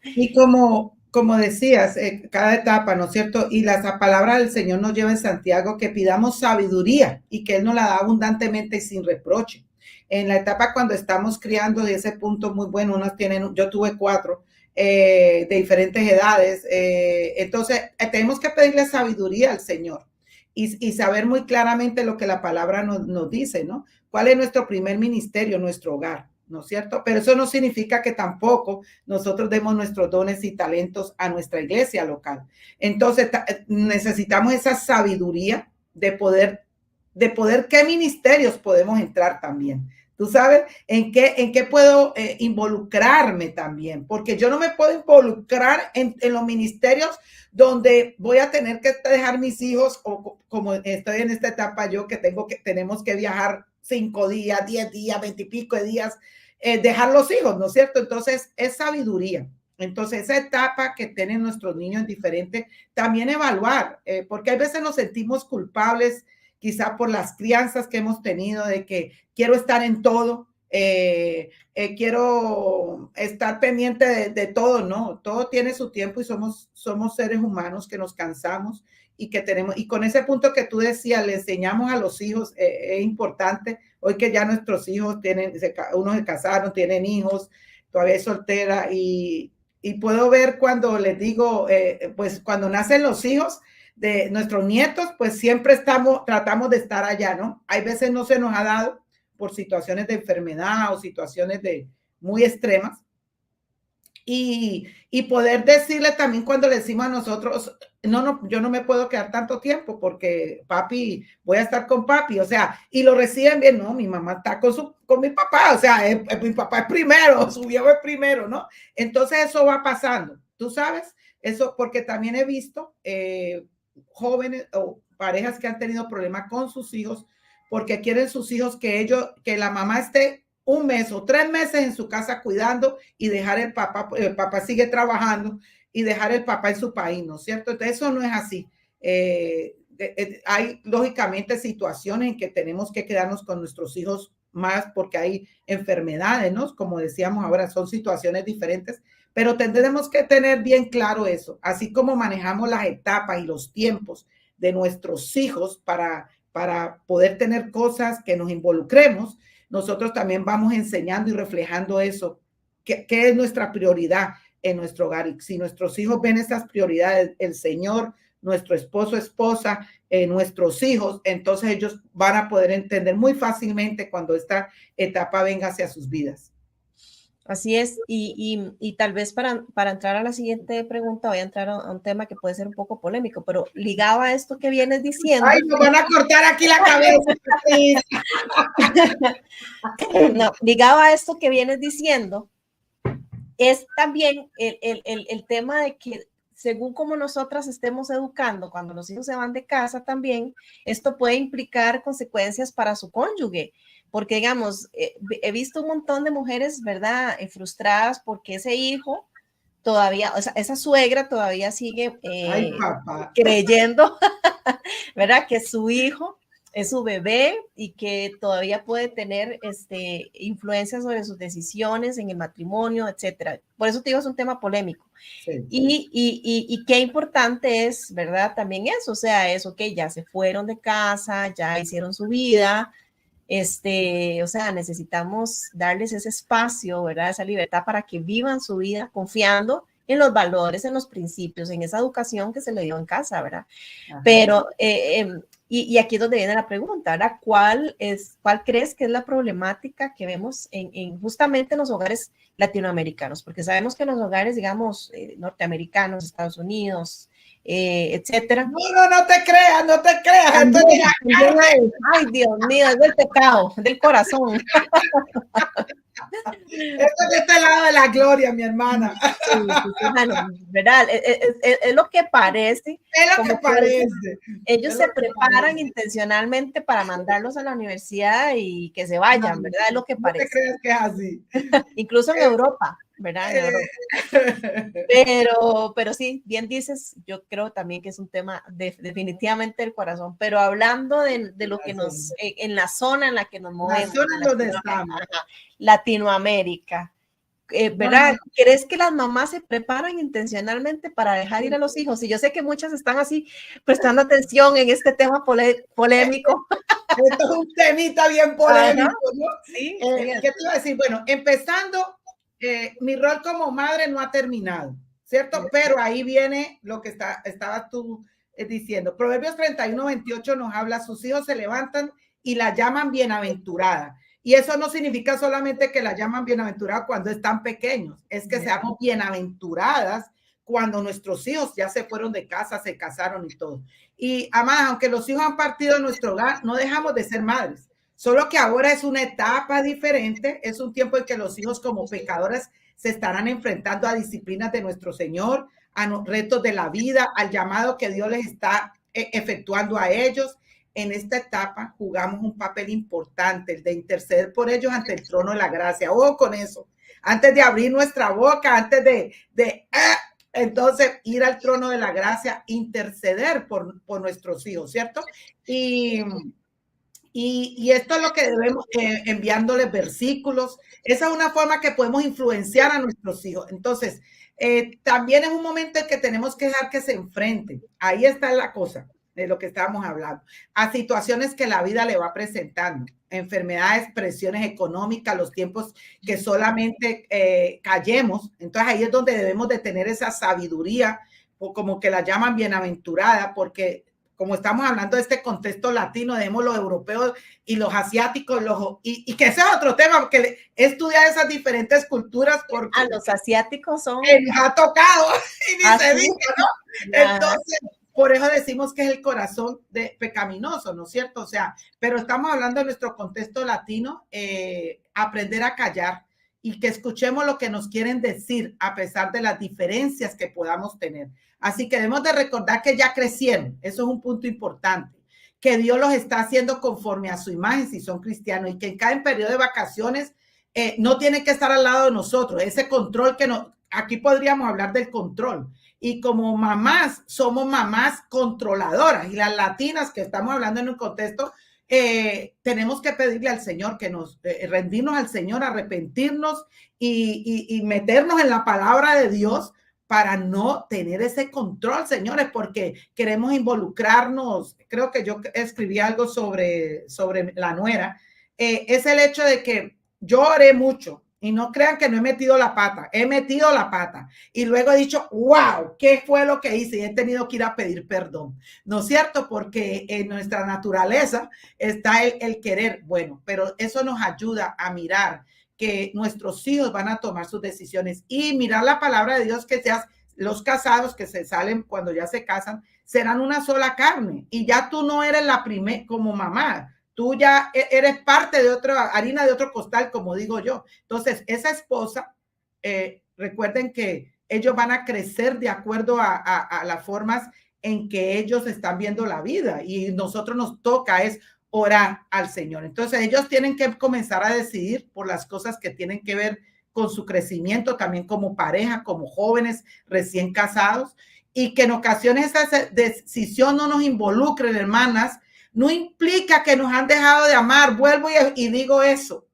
[SPEAKER 2] Y como decías, cada etapa, ¿no es cierto? Y la palabra del Señor nos lleva en Santiago que pidamos sabiduría y que Él nos la da abundantemente y sin reproche. en la etapa cuando estamos criando, y ese punto muy bueno, unos tienen, yo tuve 4 de diferentes edades, entonces tenemos que pedirle sabiduría al Señor y saber muy claramente lo que la palabra nos dice, ¿no? ¿Cuál es nuestro primer ministerio? Nuestro hogar, ¿no es cierto? Pero eso no significa que tampoco nosotros demos nuestros dones y talentos a nuestra iglesia local. Entonces necesitamos esa sabiduría de poder qué ministerios podemos entrar también. Tú sabes en qué puedo involucrarme también, porque yo no me puedo involucrar en los ministerios donde voy a tener que dejar mis hijos, o como estoy en esta etapa yo, que tenemos que viajar 5 días, 10 días, 20 y pico de días, dejar los hijos, ¿no es cierto? Entonces es sabiduría. Entonces esa etapa que tienen nuestros niños diferente, también evaluar, porque a veces nos sentimos culpables, quizá por las crianzas que hemos tenido, de que quiero estar en todo, quiero estar pendiente de todo, ¿no? Todo tiene su tiempo y somos seres humanos que nos cansamos y que tenemos, y con ese punto que tú decías, le enseñamos a los hijos, es importante, hoy que ya nuestros hijos unos se casaron, tienen hijos, todavía es soltera, y puedo ver cuando les digo, pues cuando nacen los hijos, de nuestros nietos, pues siempre tratamos de estar allá, ¿no? Hay veces no se nos ha dado por situaciones de enfermedad o situaciones muy extremas. Y poder decirle también cuando le decimos a nosotros, no, yo no me puedo quedar tanto tiempo porque papi, voy a estar con papi, o sea, y lo reciben bien, no, mi mamá está con mi papá, o sea, mi papá es primero, su viejo es primero, ¿no? Entonces eso va pasando, tú sabes, eso porque también he visto jóvenes o parejas que han tenido problemas con sus hijos porque quieren sus hijos que la mamá esté 1 mes o 3 meses en su casa cuidando y dejar el papá sigue trabajando y dejar el papá en su país, ¿no es cierto? Entonces eso no es así. Hay lógicamente situaciones en que tenemos que quedarnos con nuestros hijos más porque hay enfermedades, ¿no? Como decíamos ahora, son situaciones diferentes, pero tendremos que tener bien claro eso, así como manejamos las etapas y los tiempos de nuestros hijos para poder tener cosas que nos involucremos. Nosotros también vamos enseñando y reflejando eso, qué es nuestra prioridad en nuestro hogar. Y si nuestros hijos ven esas prioridades, el Señor, nuestro esposo, esposa, nuestros hijos, entonces ellos van a poder entender muy fácilmente cuando esta etapa venga hacia sus vidas.
[SPEAKER 1] Así es, y tal vez para entrar a la siguiente pregunta voy a entrar a un tema que puede ser un poco polémico, pero ligado a esto que vienes diciendo.
[SPEAKER 2] ¡Ay, nos van a cortar aquí la cabeza!
[SPEAKER 1] No, ligado a esto que vienes diciendo, es también el tema de que según como nosotras estemos educando, cuando los hijos se van de casa también, esto puede implicar consecuencias para su cónyuge. Porque, digamos, he visto un montón de mujeres, ¿verdad?, frustradas porque ese hijo todavía, o sea, esa suegra todavía sigue creyendo, ¿verdad?, que su hijo es su bebé y que todavía puede tener influencia sobre sus decisiones en el matrimonio, etcétera. Por eso te digo, es un tema polémico. Sí. Y qué importante es, ¿verdad?, también eso, o sea, eso que ya se fueron de casa, ya hicieron su vida, o sea, necesitamos darles ese espacio, ¿verdad?, esa libertad para que vivan su vida confiando en los valores, en los principios, en esa educación que se le dio en casa, ¿verdad? Ajá. Pero, y aquí es donde viene la pregunta, ¿verdad? ¿Cuál crees que es la problemática que vemos justamente en los hogares latinoamericanos? Porque sabemos que en los hogares, digamos, norteamericanos, Estados Unidos, etcétera.
[SPEAKER 2] No te creas, no te creas.
[SPEAKER 1] También, ay, Dios mío, es del pecado, del corazón.
[SPEAKER 2] Esto es de este lado de la gloria, mi hermana.
[SPEAKER 1] Sí, bueno, ¿verdad? Es lo que parece.
[SPEAKER 2] Es lo que parece.
[SPEAKER 1] Ellos se preparan intencionalmente para mandarlos a la universidad y que se vayan, ¿verdad? Es lo que parece.
[SPEAKER 2] No te creas que es así.
[SPEAKER 1] Incluso en Europa, ¿verdad? En Europa. Pero sí, bien dices, yo creo también que es un tema definitivamente del corazón, pero hablando de lo que nos, en la zona en la que nos movemos.
[SPEAKER 2] La zona donde estamos.
[SPEAKER 1] Latinoamérica, ¿verdad? ¿Crees que las mamás se preparan intencionalmente para dejar ir a los hijos? Y yo sé que muchas están así prestando atención en este tema polémico.
[SPEAKER 2] Esto es un temita bien polémico, ¿no?
[SPEAKER 1] Sí,
[SPEAKER 2] ¿Qué te iba a decir? Bueno, empezando, mi rol como madre no ha terminado, ¿cierto? Pero ahí viene lo que estabas tú diciendo. Proverbios 31:28 nos habla, sus hijos se levantan y la llaman bienaventurada. Y eso no significa solamente que la llaman bienaventurada cuando están pequeños, es que seamos bienaventuradas cuando nuestros hijos ya se fueron de casa, se casaron y todo. Y además, aunque los hijos han partido de nuestro hogar, no dejamos de ser madres. Solo que ahora es una etapa diferente, es un tiempo en que los hijos como pecadores se estarán enfrentando a disciplinas de nuestro Señor, a los retos de la vida, al llamado que Dios les está efectuando a ellos. En esta etapa jugamos un papel importante, el de interceder por ellos ante el trono de la gracia. Ojo con eso. Antes de abrir nuestra boca, antes de entonces ir al trono de la gracia, interceder por nuestros hijos, ¿cierto? Y esto es lo que debemos, enviándoles versículos. Esa es una forma que podemos influenciar a nuestros hijos. Entonces, también es un momento en que tenemos que dejar que se enfrenten. Ahí está la cosa de lo que estábamos hablando, a situaciones que la vida le va presentando, enfermedades, presiones económicas, los tiempos que solamente callemos. Entonces ahí es donde debemos de tener esa sabiduría, o como que la llaman bienaventurada, porque como estamos hablando de este contexto latino, debemos los europeos y los asiáticos, y que ese es otro tema, porque estudiar esas diferentes culturas, porque
[SPEAKER 1] a los asiáticos son...
[SPEAKER 2] nos ha tocado, y ni se diga, ¿no? Entonces, por eso decimos que es el corazón pecaminoso, ¿no es cierto? O sea, pero estamos hablando de nuestro contexto latino, aprender a callar y que escuchemos lo que nos quieren decir a pesar de las diferencias que podamos tener. Así que debemos de recordar que ya crecieron, eso es un punto importante, que Dios los está haciendo conforme a su imagen si son cristianos y que en cada periodo de vacaciones no tienen que estar al lado de nosotros, ese control que nos, aquí podríamos hablar del control. Y como mamás, somos mamás controladoras y las latinas que estamos hablando en un contexto, tenemos que pedirle al Señor que nos rendirnos al Señor, arrepentirnos y meternos en la palabra de Dios para no tener ese control, señores, porque queremos involucrarnos. Creo que yo escribí algo sobre la nuera. Es el hecho de que yo oré mucho. Y no crean que no he metido la pata, he metido la pata y luego he dicho, wow, ¿qué fue lo que hice? Y he tenido que ir a pedir perdón, ¿no es cierto? Porque en nuestra naturaleza está el querer, bueno, pero eso nos ayuda a mirar que nuestros hijos van a tomar sus decisiones y mirar la palabra de Dios, que seas los casados que se salen cuando ya se casan, serán una sola carne y ya tú no eres la primera como mamá. Tú ya eres parte de otra harina de otro costal, como digo yo. Entonces, esa esposa, recuerden que ellos van a crecer de acuerdo a las formas en que ellos están viendo la vida y nosotros nos toca es orar al Señor. Entonces, ellos tienen que comenzar a decidir por las cosas que tienen que ver con su crecimiento, también como pareja, como jóvenes recién casados, y que en ocasiones esa decisión no nos involucren, hermanas, no implica que nos han dejado de amar. Vuelvo y digo eso.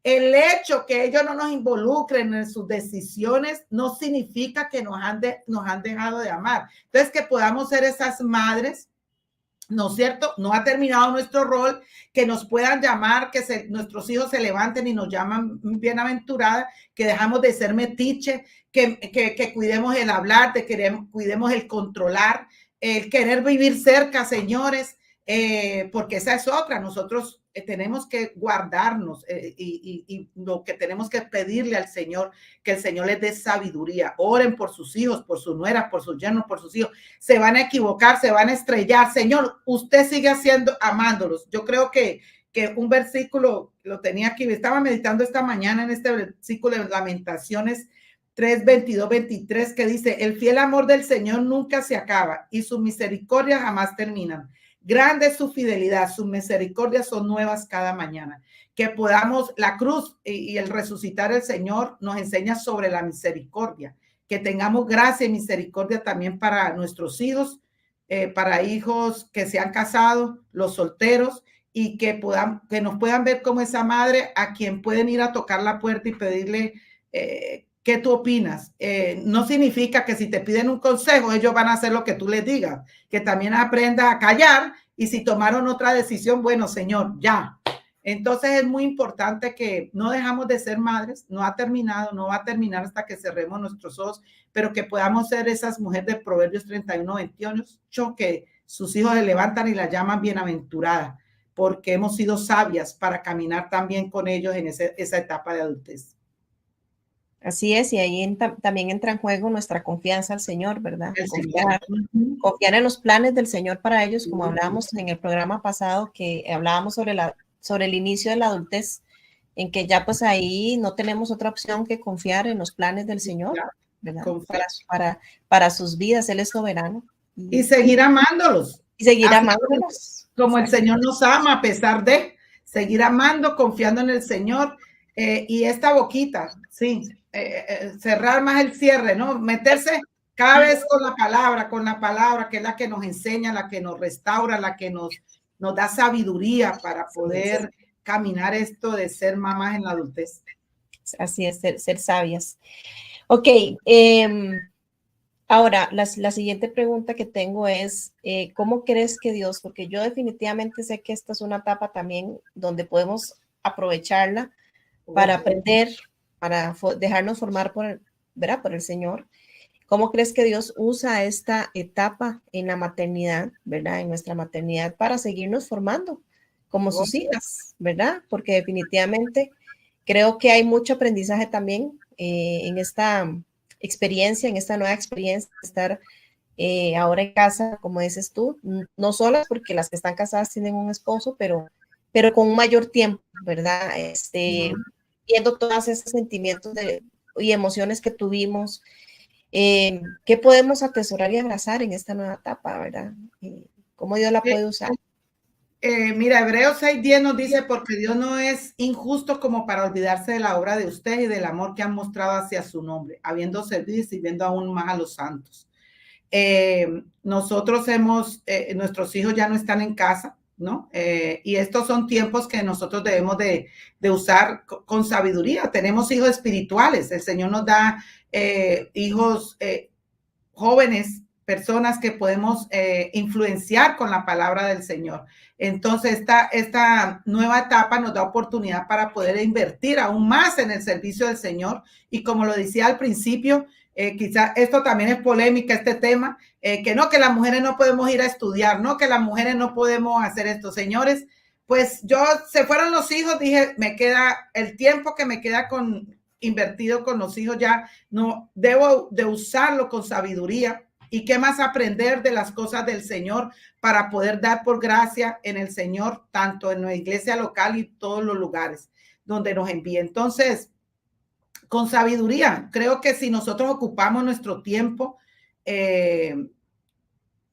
[SPEAKER 2] El hecho que ellos no nos involucren en sus decisiones no significa que nos han dejado de amar. Entonces, que podamos ser esas madres, ¿no es cierto? No ha terminado nuestro rol, que nos puedan llamar, que nuestros hijos se levanten y nos llaman bienaventurada, que dejamos de ser metiche, que cuidemos el hablar, cuidemos el controlar, el querer vivir cerca, señores. Porque esa es otra, nosotros tenemos que guardarnos y lo que tenemos que pedirle al Señor, que el Señor les dé sabiduría. Oren por sus hijos, por sus nueras, por sus yernos, por sus hijos. Se van a equivocar, se van a estrellar. Señor, usted sigue amándolos. Yo creo que un versículo, lo tenía aquí, estaba meditando esta mañana en este versículo de Lamentaciones 3:22-23, que dice, el fiel amor del Señor nunca se acaba y sus misericordias jamás terminan. Grande es su fidelidad, sus misericordias son nuevas cada mañana. Que podamos, la cruz y el resucitar del Señor nos enseña sobre la misericordia. Que tengamos gracia y misericordia también para nuestros hijos, para hijos que se han casado, los solteros, y que nos puedan ver como esa madre a quien pueden ir a tocar la puerta y pedirle ¿qué tú opinas? No significa que si te piden un consejo, ellos van a hacer lo que tú les digas, que también aprendas a callar y si tomaron otra decisión, bueno, Señor, ya. Entonces es muy importante que no dejamos de ser madres, no ha terminado, no va a terminar hasta que cerremos nuestros ojos, pero que podamos ser esas mujeres de Proverbios 31:28, que sus hijos se levantan y la llaman bienaventurada, porque hemos sido sabias para caminar también con ellos en esa etapa de adultez.
[SPEAKER 1] Así es, y ahí también entra en juego nuestra confianza al Señor, ¿verdad? Confiar en los planes del Señor para ellos, como hablábamos en el programa pasado, que hablábamos sobre el inicio de la adultez, en que ya pues ahí no tenemos otra opción que confiar en los planes del Señor, ¿verdad? Para sus vidas, Él es soberano.
[SPEAKER 2] Y seguir amándolos.
[SPEAKER 1] Y seguir amándolos.
[SPEAKER 2] Como el Señor nos ama, a pesar de seguir amando, confiando en el Señor. Y esta boquita, sí, cerrar más el cierre, ¿no? Meterse cada vez con la palabra, que es la que nos enseña, la que nos restaura, la que nos da sabiduría para poder caminar esto de ser mamás en la adultez.
[SPEAKER 1] Así es, ser sabias. Ok, ahora, la siguiente pregunta que tengo es, ¿cómo crees que Dios, porque yo definitivamente sé que esta es una etapa también donde podemos aprovecharla para aprender, para dejarnos formar ¿verdad? Por el Señor? ¿Cómo crees que Dios usa esta etapa en la maternidad, ¿verdad? En nuestra maternidad para seguirnos formando como sus hijas, ¿verdad? Porque definitivamente creo que hay mucho aprendizaje también en esta experiencia, en esta nueva experiencia de estar ahora en casa, como dices tú, no solas porque las que están casadas tienen un esposo, pero con un mayor tiempo, ¿verdad? Viendo todos esos sentimientos y emociones que tuvimos, ¿qué podemos atesorar y abrazar en esta nueva etapa, verdad? ¿Cómo Dios la puede usar?
[SPEAKER 2] Mira, Hebreos 6:10 nos dice, porque Dios no es injusto como para olvidarse de la obra de ustedes y del amor que han mostrado hacia su nombre, habiendo servido y sirviendo aún más a los santos. Nosotros nuestros hijos ya no están en casa, ¿no? Y estos son tiempos que nosotros debemos de usar con sabiduría. Tenemos hijos espirituales, el Señor nos da hijos jóvenes, personas que podemos influenciar con la palabra del Señor. Entonces, esta nueva etapa nos da oportunidad para poder invertir aún más en el servicio del Señor. Y como lo decía al principio, quizá esto también es polémica, este tema, que no, que las mujeres no podemos ir a estudiar, no, que las mujeres no podemos hacer esto. Señores, pues se fueron los hijos, dije, me queda el tiempo que me queda invertido con los hijos, ya no debo de usarlo con sabiduría. Y qué más aprender de las cosas del Señor para poder dar por gracia en el Señor, tanto en la iglesia local y todos los lugares donde nos envíe. Entonces, con sabiduría, creo que si nosotros ocupamos nuestro tiempo en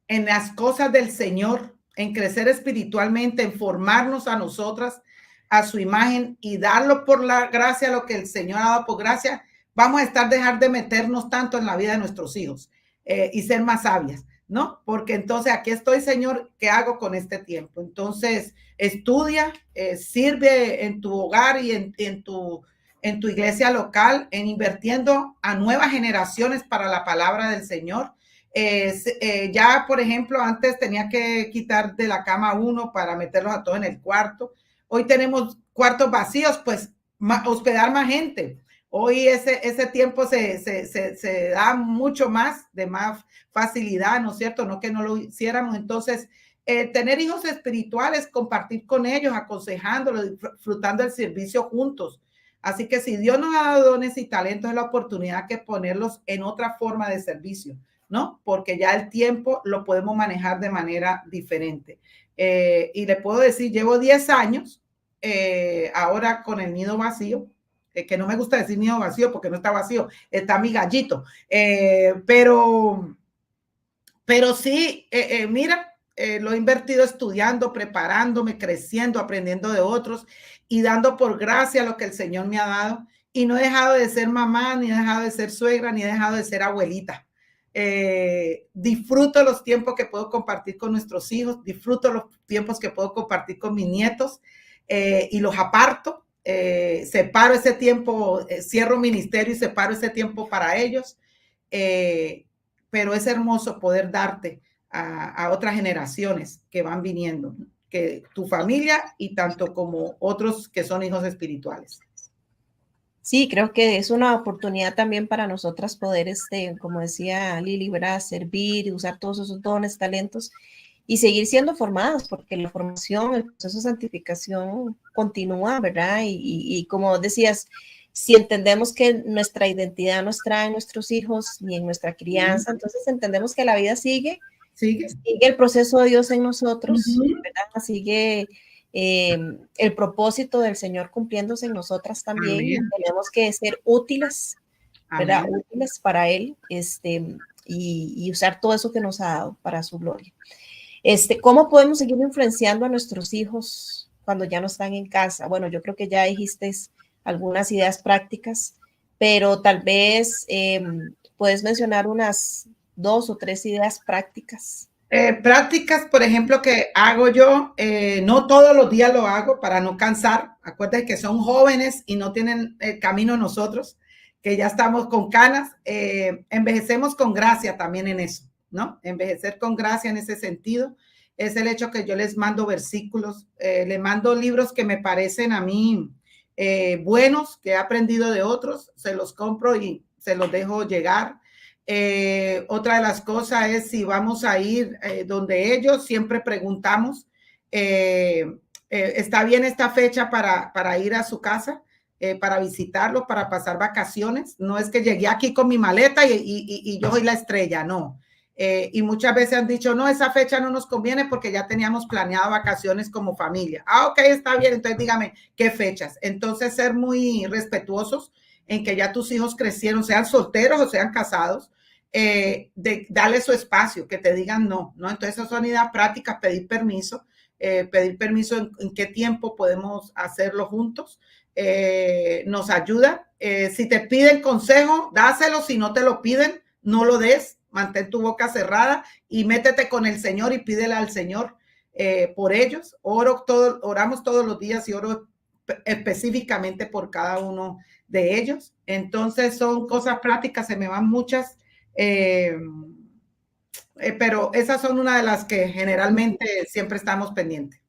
[SPEAKER 2] las cosas del Señor, en crecer espiritualmente, en formarnos a nosotras, a su imagen y darlo por la gracia, lo que el Señor ha dado por gracia, vamos a dejar de meternos tanto en la vida de nuestros hijos y ser más sabias, ¿no? Porque entonces aquí estoy, Señor, ¿qué hago con este tiempo? Entonces, estudia, sirve en tu hogar y en tu iglesia local, en invirtiendo a nuevas generaciones para la palabra del Señor. Ya, por ejemplo, antes tenía que quitar de la cama uno para meterlos a todos en el cuarto. Hoy tenemos cuartos vacíos, pues hospedar más gente. Hoy ese tiempo se da mucho más, de más facilidad, ¿no es cierto? No que no lo hiciéramos. Entonces, tener hijos espirituales, compartir con ellos, aconsejándolos, disfrutando el servicio juntos. Así que si Dios nos ha dado dones y talentos, es la oportunidad que ponerlos en otra forma de servicio, ¿no? Porque ya el tiempo lo podemos manejar de manera diferente. Y le puedo decir, llevo 10 años ahora con el nido vacío, que no me gusta decir nido vacío porque no está vacío, está mi gallito. Pero sí, mira, lo he invertido estudiando, preparándome, creciendo, aprendiendo de otros y dando por gracia lo que el Señor me ha dado. Y no he dejado de ser mamá, ni he dejado de ser suegra, ni he dejado de ser abuelita. Disfruto los tiempos que puedo compartir con nuestros hijos, disfruto los tiempos que puedo compartir con mis nietos y los aparto. Separo ese tiempo, cierro ministerio y separo ese tiempo para ellos, pero es hermoso poder darte a otras generaciones que van viniendo, que tu familia y tanto como otros que son hijos espirituales.
[SPEAKER 1] Sí, creo que es una oportunidad también para nosotras poder, como decía Lili, ¿verdad? Servir, usar todos esos dones, talentos y seguir siendo formadas, porque la formación, el proceso de santificación continúa, ¿verdad? Y como decías, si entendemos que nuestra identidad no está en nuestros hijos ni en nuestra crianza, entonces entendemos que la vida sigue el proceso de Dios en nosotros, ¿verdad? Sigue el propósito del Señor cumpliéndose en nosotras también. Tenemos que ser útiles, ¿verdad? Amén. Útiles para Él, y usar todo eso que nos ha dado para su gloria. ¿Cómo podemos seguir influenciando a nuestros hijos cuando ya no están en casa? Bueno, yo creo que ya dijiste algunas ideas prácticas, pero tal vez puedes mencionar unas 2 o 3 ideas prácticas.
[SPEAKER 2] Prácticas, por ejemplo, que hago yo, no todos los días lo hago para no cansar. Acuérdense que son jóvenes y no tienen el camino nosotros, que ya estamos con canas. Envejecemos con gracia también en eso, ¿no? Envejecer con gracia en ese sentido es el hecho que yo les mando versículos, les mando libros que me parecen a mí buenos, que he aprendido de otros, se los compro y se los dejo llegar. Otra de las cosas es si vamos a ir donde ellos, siempre preguntamos, ¿está bien esta fecha para ir a su casa? Para visitarlos, para pasar vacaciones. No es que llegué aquí con mi maleta y yo soy la estrella, no. Y muchas veces han dicho, no, esa fecha no nos conviene porque ya teníamos planeado vacaciones como familia. Ah, ok, está bien, entonces dígame qué fechas. Entonces ser muy respetuosos en que ya tus hijos crecieron, sean solteros o sean casados, de darle su espacio, que te digan no, ¿no? Entonces esas son ideas prácticas, pedir permiso en qué tiempo podemos hacerlo juntos, nos ayuda. Si te piden consejo, dáselo. Si no te lo piden, no lo des, mantén tu boca cerrada y métete con el Señor y pídele al Señor por ellos. Oramos todos los días y oro específicamente por cada uno de ellos. Entonces son cosas prácticas, se me van muchas, pero esas son una de las que generalmente siempre estamos pendientes.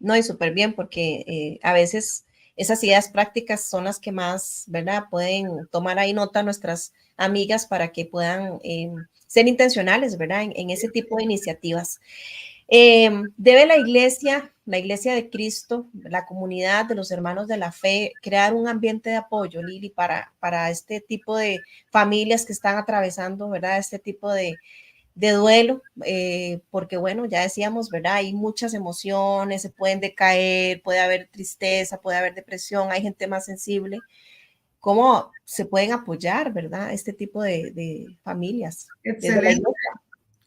[SPEAKER 1] No, y súper bien, porque a veces esas ideas prácticas son las que más, ¿verdad? Pueden tomar ahí nota nuestras amigas para que puedan ser intencionales, ¿verdad? En ese tipo de iniciativas. Debe la iglesia de Cristo, la comunidad de los hermanos de la fe, crear un ambiente de apoyo, Lili, para este tipo de familias que están atravesando, ¿verdad? Este tipo de duelo, porque bueno, ya decíamos, ¿verdad? Hay muchas emociones, se pueden decaer, puede haber tristeza, puede haber depresión, hay gente más sensible. ¿Cómo se pueden apoyar, verdad? Este tipo de familias.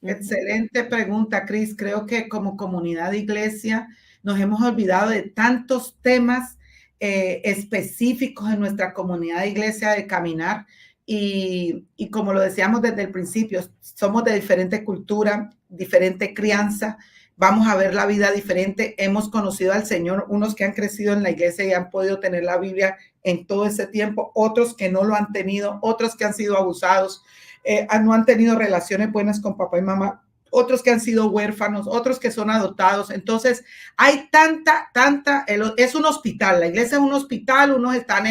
[SPEAKER 2] Excelente pregunta, Cris. Creo que como comunidad de iglesia nos hemos olvidado de tantos temas específicos en nuestra comunidad de iglesia de caminar. Y como lo decíamos desde el principio, somos de diferente cultura, diferente crianza, vamos a ver la vida diferente. Hemos conocido al Señor, unos que han crecido en la iglesia y han podido tener la Biblia en todo ese tiempo, otros que no lo han tenido, otros que han sido abusados, no han tenido relaciones buenas con papá y mamá, otros que han sido huérfanos, otros que son adoptados. Entonces, hay es un hospital, la iglesia es un hospital, unos están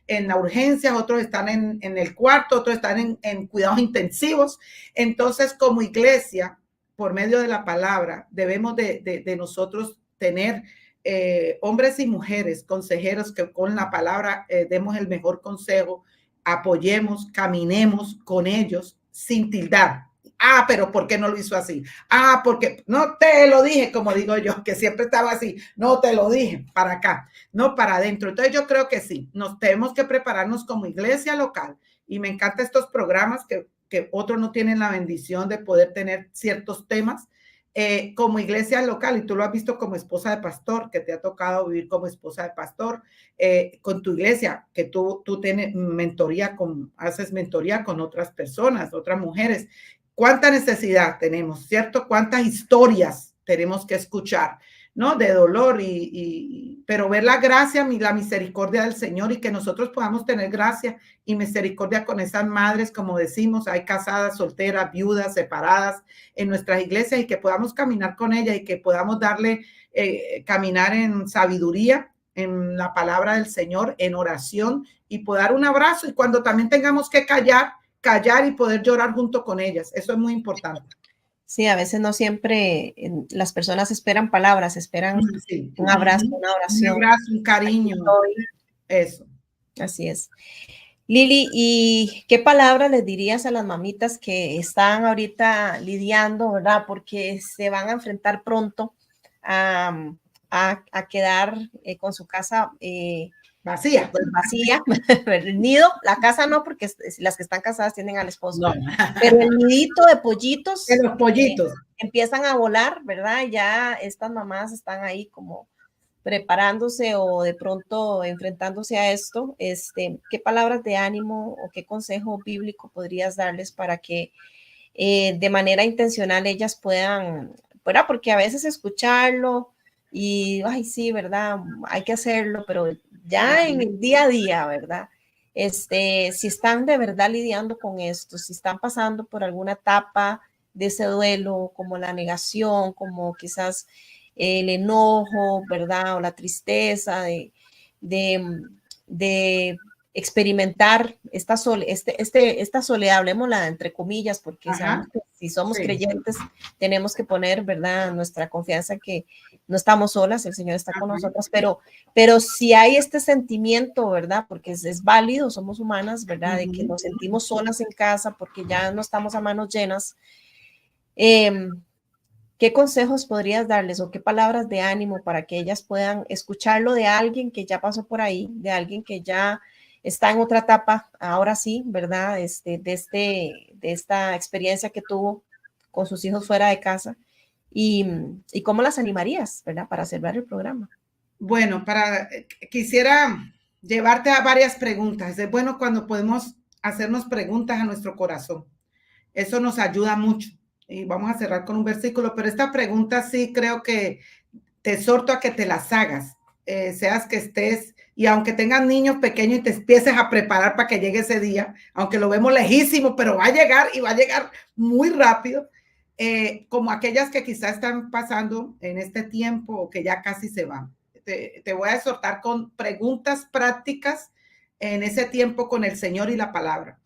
[SPEAKER 2] en la urgencia, otros están en el cuarto, otros están en cuidados intensivos. Entonces, como iglesia, por medio de la palabra, debemos de nosotros tener hombres y mujeres, consejeros que con la palabra demos el mejor consejo, apoyemos, caminemos con ellos sin tildar. Ah, pero ¿por qué no lo hizo así? Ah, porque no te lo dije, como digo yo, que siempre estaba así. No te lo dije para acá, no para adentro. Entonces yo creo que sí, nos tenemos que prepararnos como iglesia local. Y me encantan estos programas que otros no tienen la bendición de poder tener ciertos temas. Como iglesia local, y tú lo has visto como esposa de pastor, que te ha tocado vivir como esposa de pastor, con tu iglesia, que tú tienes haces mentoría con otras personas, otras mujeres. ¿Cuánta necesidad tenemos, cierto? ¿Cuántas historias tenemos que escuchar? ¿no? De dolor, pero ver la gracia y la misericordia del Señor y que nosotros podamos tener gracia y misericordia con esas madres, como decimos, hay casadas, solteras, viudas, separadas en nuestras iglesias y que podamos caminar con ellas y que podamos darle, caminar en sabiduría, en la palabra del Señor, en oración y poder dar un abrazo y cuando también tengamos que callar y poder llorar junto con ellas. Eso es muy importante.
[SPEAKER 1] Sí, a veces no siempre las personas esperan palabras, esperan
[SPEAKER 2] sí.
[SPEAKER 1] Un abrazo, una oración.
[SPEAKER 2] Un abrazo, un cariño. Eso.
[SPEAKER 1] Así es. Lili, ¿y qué palabra les dirías a las mamitas que están ahorita lidiando, verdad? Porque se van a enfrentar pronto a quedar con su casa
[SPEAKER 2] vacía.
[SPEAKER 1] Pues vacía, el nido, la casa no, porque las que están casadas tienen al esposo,
[SPEAKER 2] no.
[SPEAKER 1] Pero el nidito de pollitos.
[SPEAKER 2] De los pollitos.
[SPEAKER 1] Empiezan a volar, ¿verdad? Ya estas mamás están ahí como preparándose o de pronto enfrentándose a esto. ¿Qué palabras de ánimo o qué consejo bíblico podrías darles para que de manera intencional ellas puedan, ¿verdad? Porque a veces escucharlo y, ay, sí, ¿verdad? Hay que hacerlo, pero ya en el día a día, ¿verdad? Si están de verdad lidiando con esto, si están pasando por alguna etapa de ese duelo, como la negación, como quizás el enojo, ¿verdad? O la tristeza de experimentar esta soledad, hablemosla entre comillas, porque sabemos que si somos creyentes tenemos que poner, ¿verdad?, nuestra confianza en que no estamos solas, el Señor está con nosotras, pero si hay este sentimiento, ¿verdad?, porque es válido, somos humanas, ¿verdad?, de que nos sentimos solas en casa porque ya no estamos a manos llenas. ¿Qué consejos podrías darles o qué palabras de ánimo para que ellas puedan escucharlo de alguien que ya pasó por ahí, de alguien que ya está en otra etapa, ahora sí, ¿verdad? De esta experiencia que tuvo con sus hijos fuera de casa y cómo las animarías, ¿verdad? Para cerrar el programa.
[SPEAKER 2] Bueno, quisiera llevarte a varias preguntas. Es bueno cuando podemos hacernos preguntas a nuestro corazón. Eso nos ayuda mucho. Y vamos a cerrar con un versículo, pero esta pregunta sí creo que te exhorto a que te las hagas, seas que estés, y aunque tengas niños pequeños y te empieces a preparar para que llegue ese día, aunque lo vemos lejísimo, pero va a llegar y va a llegar muy rápido, como aquellas que quizás están pasando en este tiempo o que ya casi se van. Te voy a exhortar con preguntas prácticas en ese tiempo con el Señor y la palabra.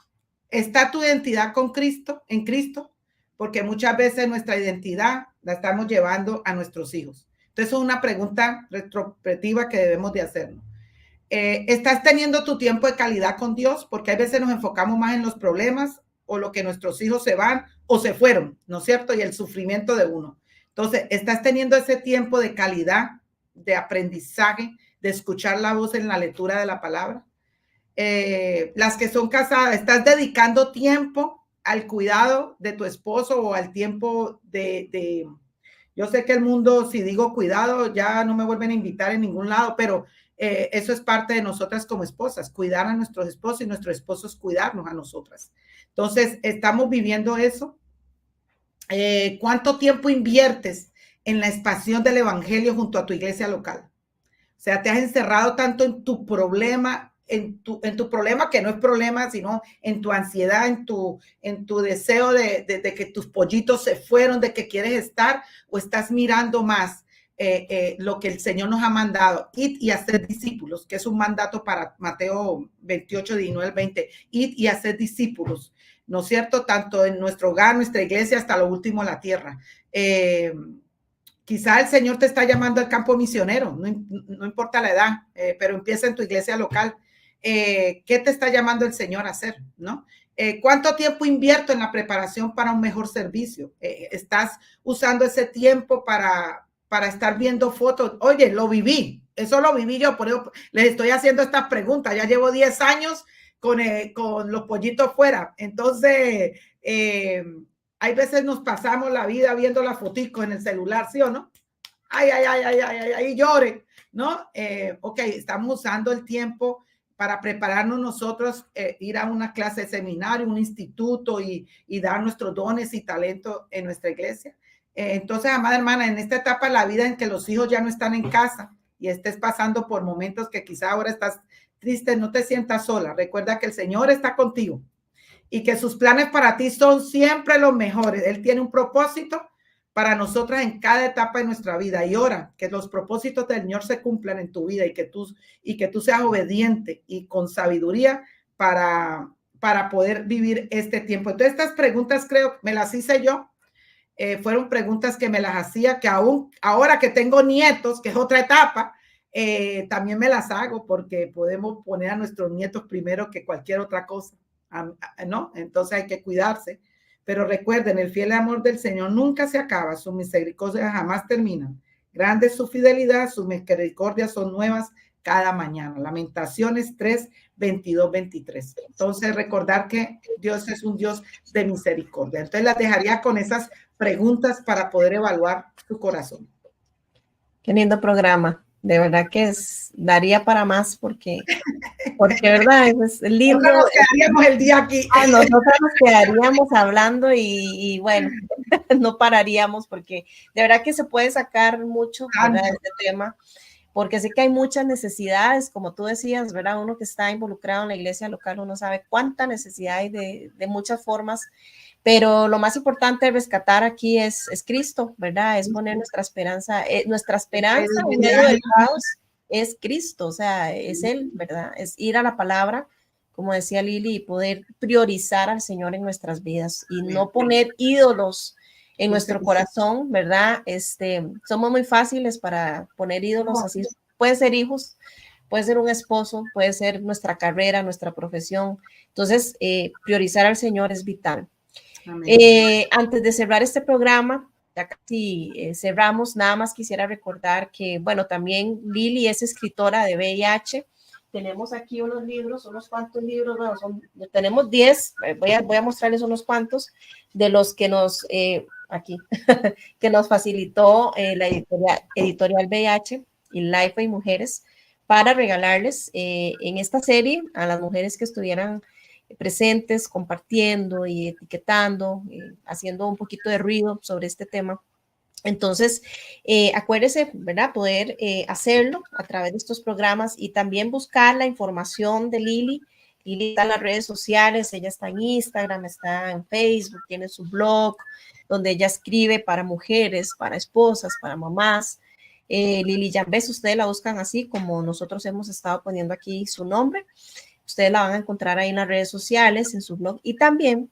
[SPEAKER 2] ¿Está tu identidad con Cristo, en Cristo? Porque muchas veces nuestra identidad la estamos llevando a nuestros hijos. Entonces, es una pregunta retrospectiva que debemos de hacernos. ¿Estás teniendo tu tiempo de calidad con Dios? Porque a veces nos enfocamos más en los problemas o lo que nuestros hijos se van o se fueron, ¿no es cierto? Y el sufrimiento de uno. Entonces, ¿estás teniendo ese tiempo de calidad, de aprendizaje, de escuchar la voz en la lectura de la palabra? Las que son casadas, ¿estás dedicando tiempo al cuidado de tu esposo o al tiempo yo sé que el mundo, si digo cuidado, ya no me vuelven a invitar en ningún lado, pero eso es parte de nosotras como esposas, cuidar a nuestros esposos y nuestros esposos cuidarnos a nosotras. Entonces, estamos viviendo eso. ¿Cuánto tiempo inviertes en la expansión del evangelio junto a tu iglesia local? O sea, te has encerrado tanto en tu problema, en tu problema que no es problema, sino en tu ansiedad, en tu deseo de que tus pollitos se fueron, de que quieres estar, o estás mirando más lo que el Señor nos ha mandado, id y hacer discípulos, que es un mandato para Mateo 28, 19 al 20, id y hacer discípulos, ¿no es cierto? Tanto en nuestro hogar, nuestra iglesia, hasta lo último la tierra. Quizá el Señor te está llamando al campo misionero, no importa la edad, pero empieza en tu iglesia local. ¿Qué te está llamando el Señor a hacer? ¿No? ¿Cuánto tiempo invierto en la preparación para un mejor servicio? ¿Estás usando ese tiempo para estar viendo fotos? Oye, lo viví, eso lo viví yo, por eso les estoy haciendo estas preguntas. Ya llevo 10 años con los pollitos fuera. Entonces, hay veces nos pasamos la vida viendo la fotico en el celular, ¿sí o no? Ay, llore, ¿no? Ok, estamos usando el tiempo para prepararnos nosotros, ir a una clase de seminario, un instituto y dar nuestros dones y talentos en nuestra iglesia. Entonces, amada hermana, en esta etapa de la vida en que los hijos ya no están en casa y estés pasando por momentos que quizá ahora estás triste, no te sientas sola. Recuerda que el Señor está contigo y que sus planes para ti son siempre los mejores. Él tiene un propósito para nosotras en cada etapa de nuestra vida, y ora que los propósitos del Señor se cumplan en tu vida y que tú seas obediente y con sabiduría para poder vivir este tiempo. Entonces, estas preguntas creo me las hice yo. Fueron preguntas que me las hacía, que aún ahora que tengo nietos, que es otra etapa, también me las hago, porque podemos poner a nuestros nietos primero que cualquier otra cosa, ¿no? Entonces hay que cuidarse. Pero recuerden, el fiel amor del Señor nunca se acaba, su misericordia jamás termina. Grande es su fidelidad, sus misericordias son nuevas cada mañana. Lamentaciones 3, 22, 23. Entonces, recordar que Dios es un Dios de misericordia. Entonces, las dejaría con esas preguntas para poder evaluar tu corazón.
[SPEAKER 1] Qué lindo programa. De verdad que daría para más porque verdad, es el libro.
[SPEAKER 2] Nosotros nos quedaríamos el día aquí.
[SPEAKER 1] Nosotros nos quedaríamos hablando y bueno, no pararíamos, porque de verdad que se puede sacar mucho, ¿verdad?, de este tema, porque sé que hay muchas necesidades, como tú decías, ¿verdad? Uno que está involucrado en la iglesia local, uno sabe cuánta necesidad hay de muchas formas, pero lo más importante de rescatar aquí es Cristo, ¿verdad? Es poner nuestra esperanza en medio del caos, es Cristo, o sea, es Él, ¿verdad? Es ir a la palabra, como decía Lili, y poder priorizar al Señor en nuestras vidas y no poner ídolos en nuestro corazón, ¿verdad? Somos muy fáciles para poner ídolos así. Puede ser hijos, puede ser un esposo, puede ser nuestra carrera, nuestra profesión. Entonces, priorizar al Señor es vital. Antes de cerrar este programa, ya casi cerramos, nada más quisiera recordar que, bueno, también Lili es escritora de VIH. Tenemos aquí unos libros, unos cuantos libros, bueno, tenemos 10, voy a mostrarles unos cuantos de los que nos, aquí, que nos facilitó la editorial VIH y Life y Mujeres para regalarles en esta serie a las mujeres que estuvieran presentes, compartiendo y etiquetando, haciendo un poquito de ruido sobre este tema. Entonces, acuérdese, ¿verdad?, poder hacerlo a través de estos programas y también buscar la información de Lili. Lili está en las redes sociales, ella está en Instagram, está en Facebook, tiene su blog, donde ella escribe para mujeres, para esposas, para mamás. Lili Yambés, ustedes la buscan así como nosotros hemos estado poniendo aquí su nombre. Ustedes la van a encontrar ahí en las redes sociales, en su blog, y también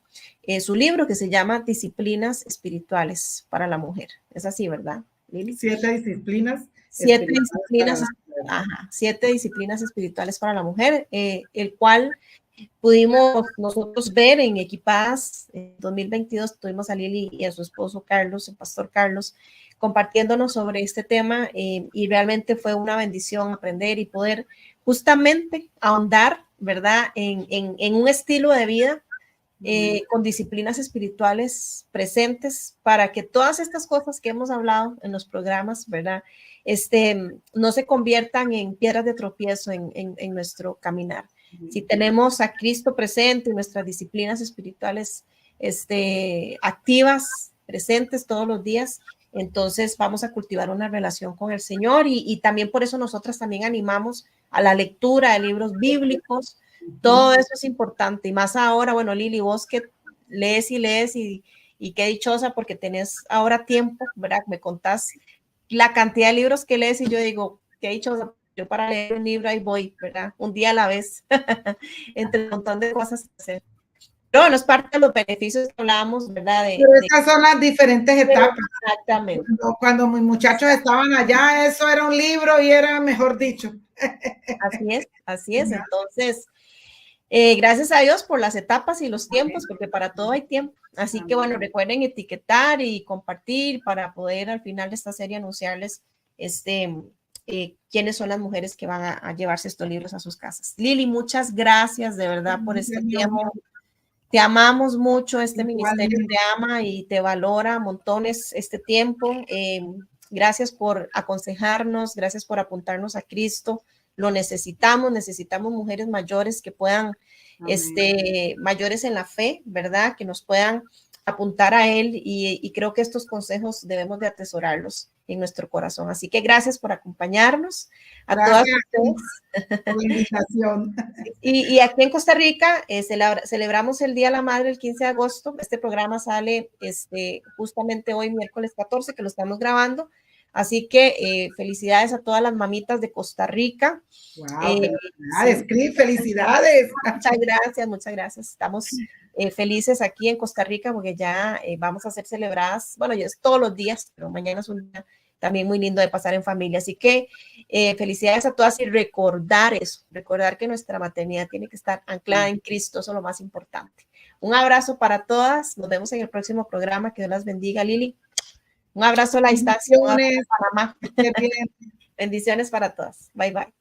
[SPEAKER 1] su libro que se llama Disciplinas Espirituales para la Mujer. Es así, ¿verdad, Lili?
[SPEAKER 2] 7 disciplinas.
[SPEAKER 1] 7 disciplinas, ajá, 7 disciplinas espirituales para la mujer, el cual pudimos nosotros ver en Equipadas. En 2022 tuvimos a Lili y a su esposo Carlos, el pastor Carlos, compartiéndonos sobre este tema, y realmente fue una bendición aprender y poder justamente ahondar, ¿verdad?, en un estilo de vida con disciplinas espirituales presentes para que todas estas cosas que hemos hablado en los programas, ¿verdad?, no se conviertan en piedras de tropiezo en nuestro caminar. Si tenemos a Cristo presente y nuestras disciplinas espirituales activas, presentes todos los días, entonces vamos a cultivar una relación con el Señor, y también por eso nosotras también animamos a la lectura de libros bíblicos. Todo eso es importante, y más ahora, bueno, Lili, vos que lees y qué dichosa porque tenés ahora tiempo, ¿verdad? Me contás la cantidad de libros que lees y yo digo, qué dichosa, yo para leer un libro ahí voy, ¿verdad? Un día a la vez, entre un montón de cosas que hacer. Pero bueno, es parte de los beneficios que hablábamos, ¿verdad?
[SPEAKER 2] Pero esas son las diferentes etapas.
[SPEAKER 1] Exactamente.
[SPEAKER 2] Cuando mis muchachos estaban allá, eso era un libro y era, mejor dicho.
[SPEAKER 1] Así es, así es. Entonces, gracias a Dios por las etapas y los tiempos, porque para todo hay tiempo. Así que bueno, recuerden etiquetar y compartir para poder al final de esta serie anunciarles quiénes son las mujeres que van a llevarse estos libros a sus casas. Lili, muchas gracias de verdad por este tiempo. Te amamos mucho, este ministerio te ama y te valora montones este tiempo. Gracias por aconsejarnos, gracias por apuntarnos a Cristo. Lo necesitamos mujeres mayores que puedan, mayores en la fe, ¿verdad? Que nos puedan apuntar a Él y creo que estos consejos debemos de atesorarlos en nuestro corazón. Así que gracias por acompañarnos a todas ustedes.
[SPEAKER 2] Por la invitación.
[SPEAKER 1] Y aquí en Costa Rica celebramos el Día de la Madre el 15 de agosto. Este programa sale justamente hoy, miércoles 14, que lo estamos grabando. Así que felicidades a todas las mamitas de Costa Rica.
[SPEAKER 2] Wow, felicidades, Cris, felicidades.
[SPEAKER 1] Muchas gracias. Estamos felices aquí en Costa Rica porque ya vamos a ser celebradas, bueno, ya es todos los días, pero mañana es un día también muy lindo de pasar en familia. Así que felicidades a todas y recordar eso, recordar que nuestra maternidad tiene que estar anclada en Cristo, eso es lo más importante. Un abrazo para todas, nos vemos en el próximo programa, que Dios las bendiga, Lili. Un abrazo a la distancia, un abrazo a Panamá. Bendiciones para todas. Bye, bye.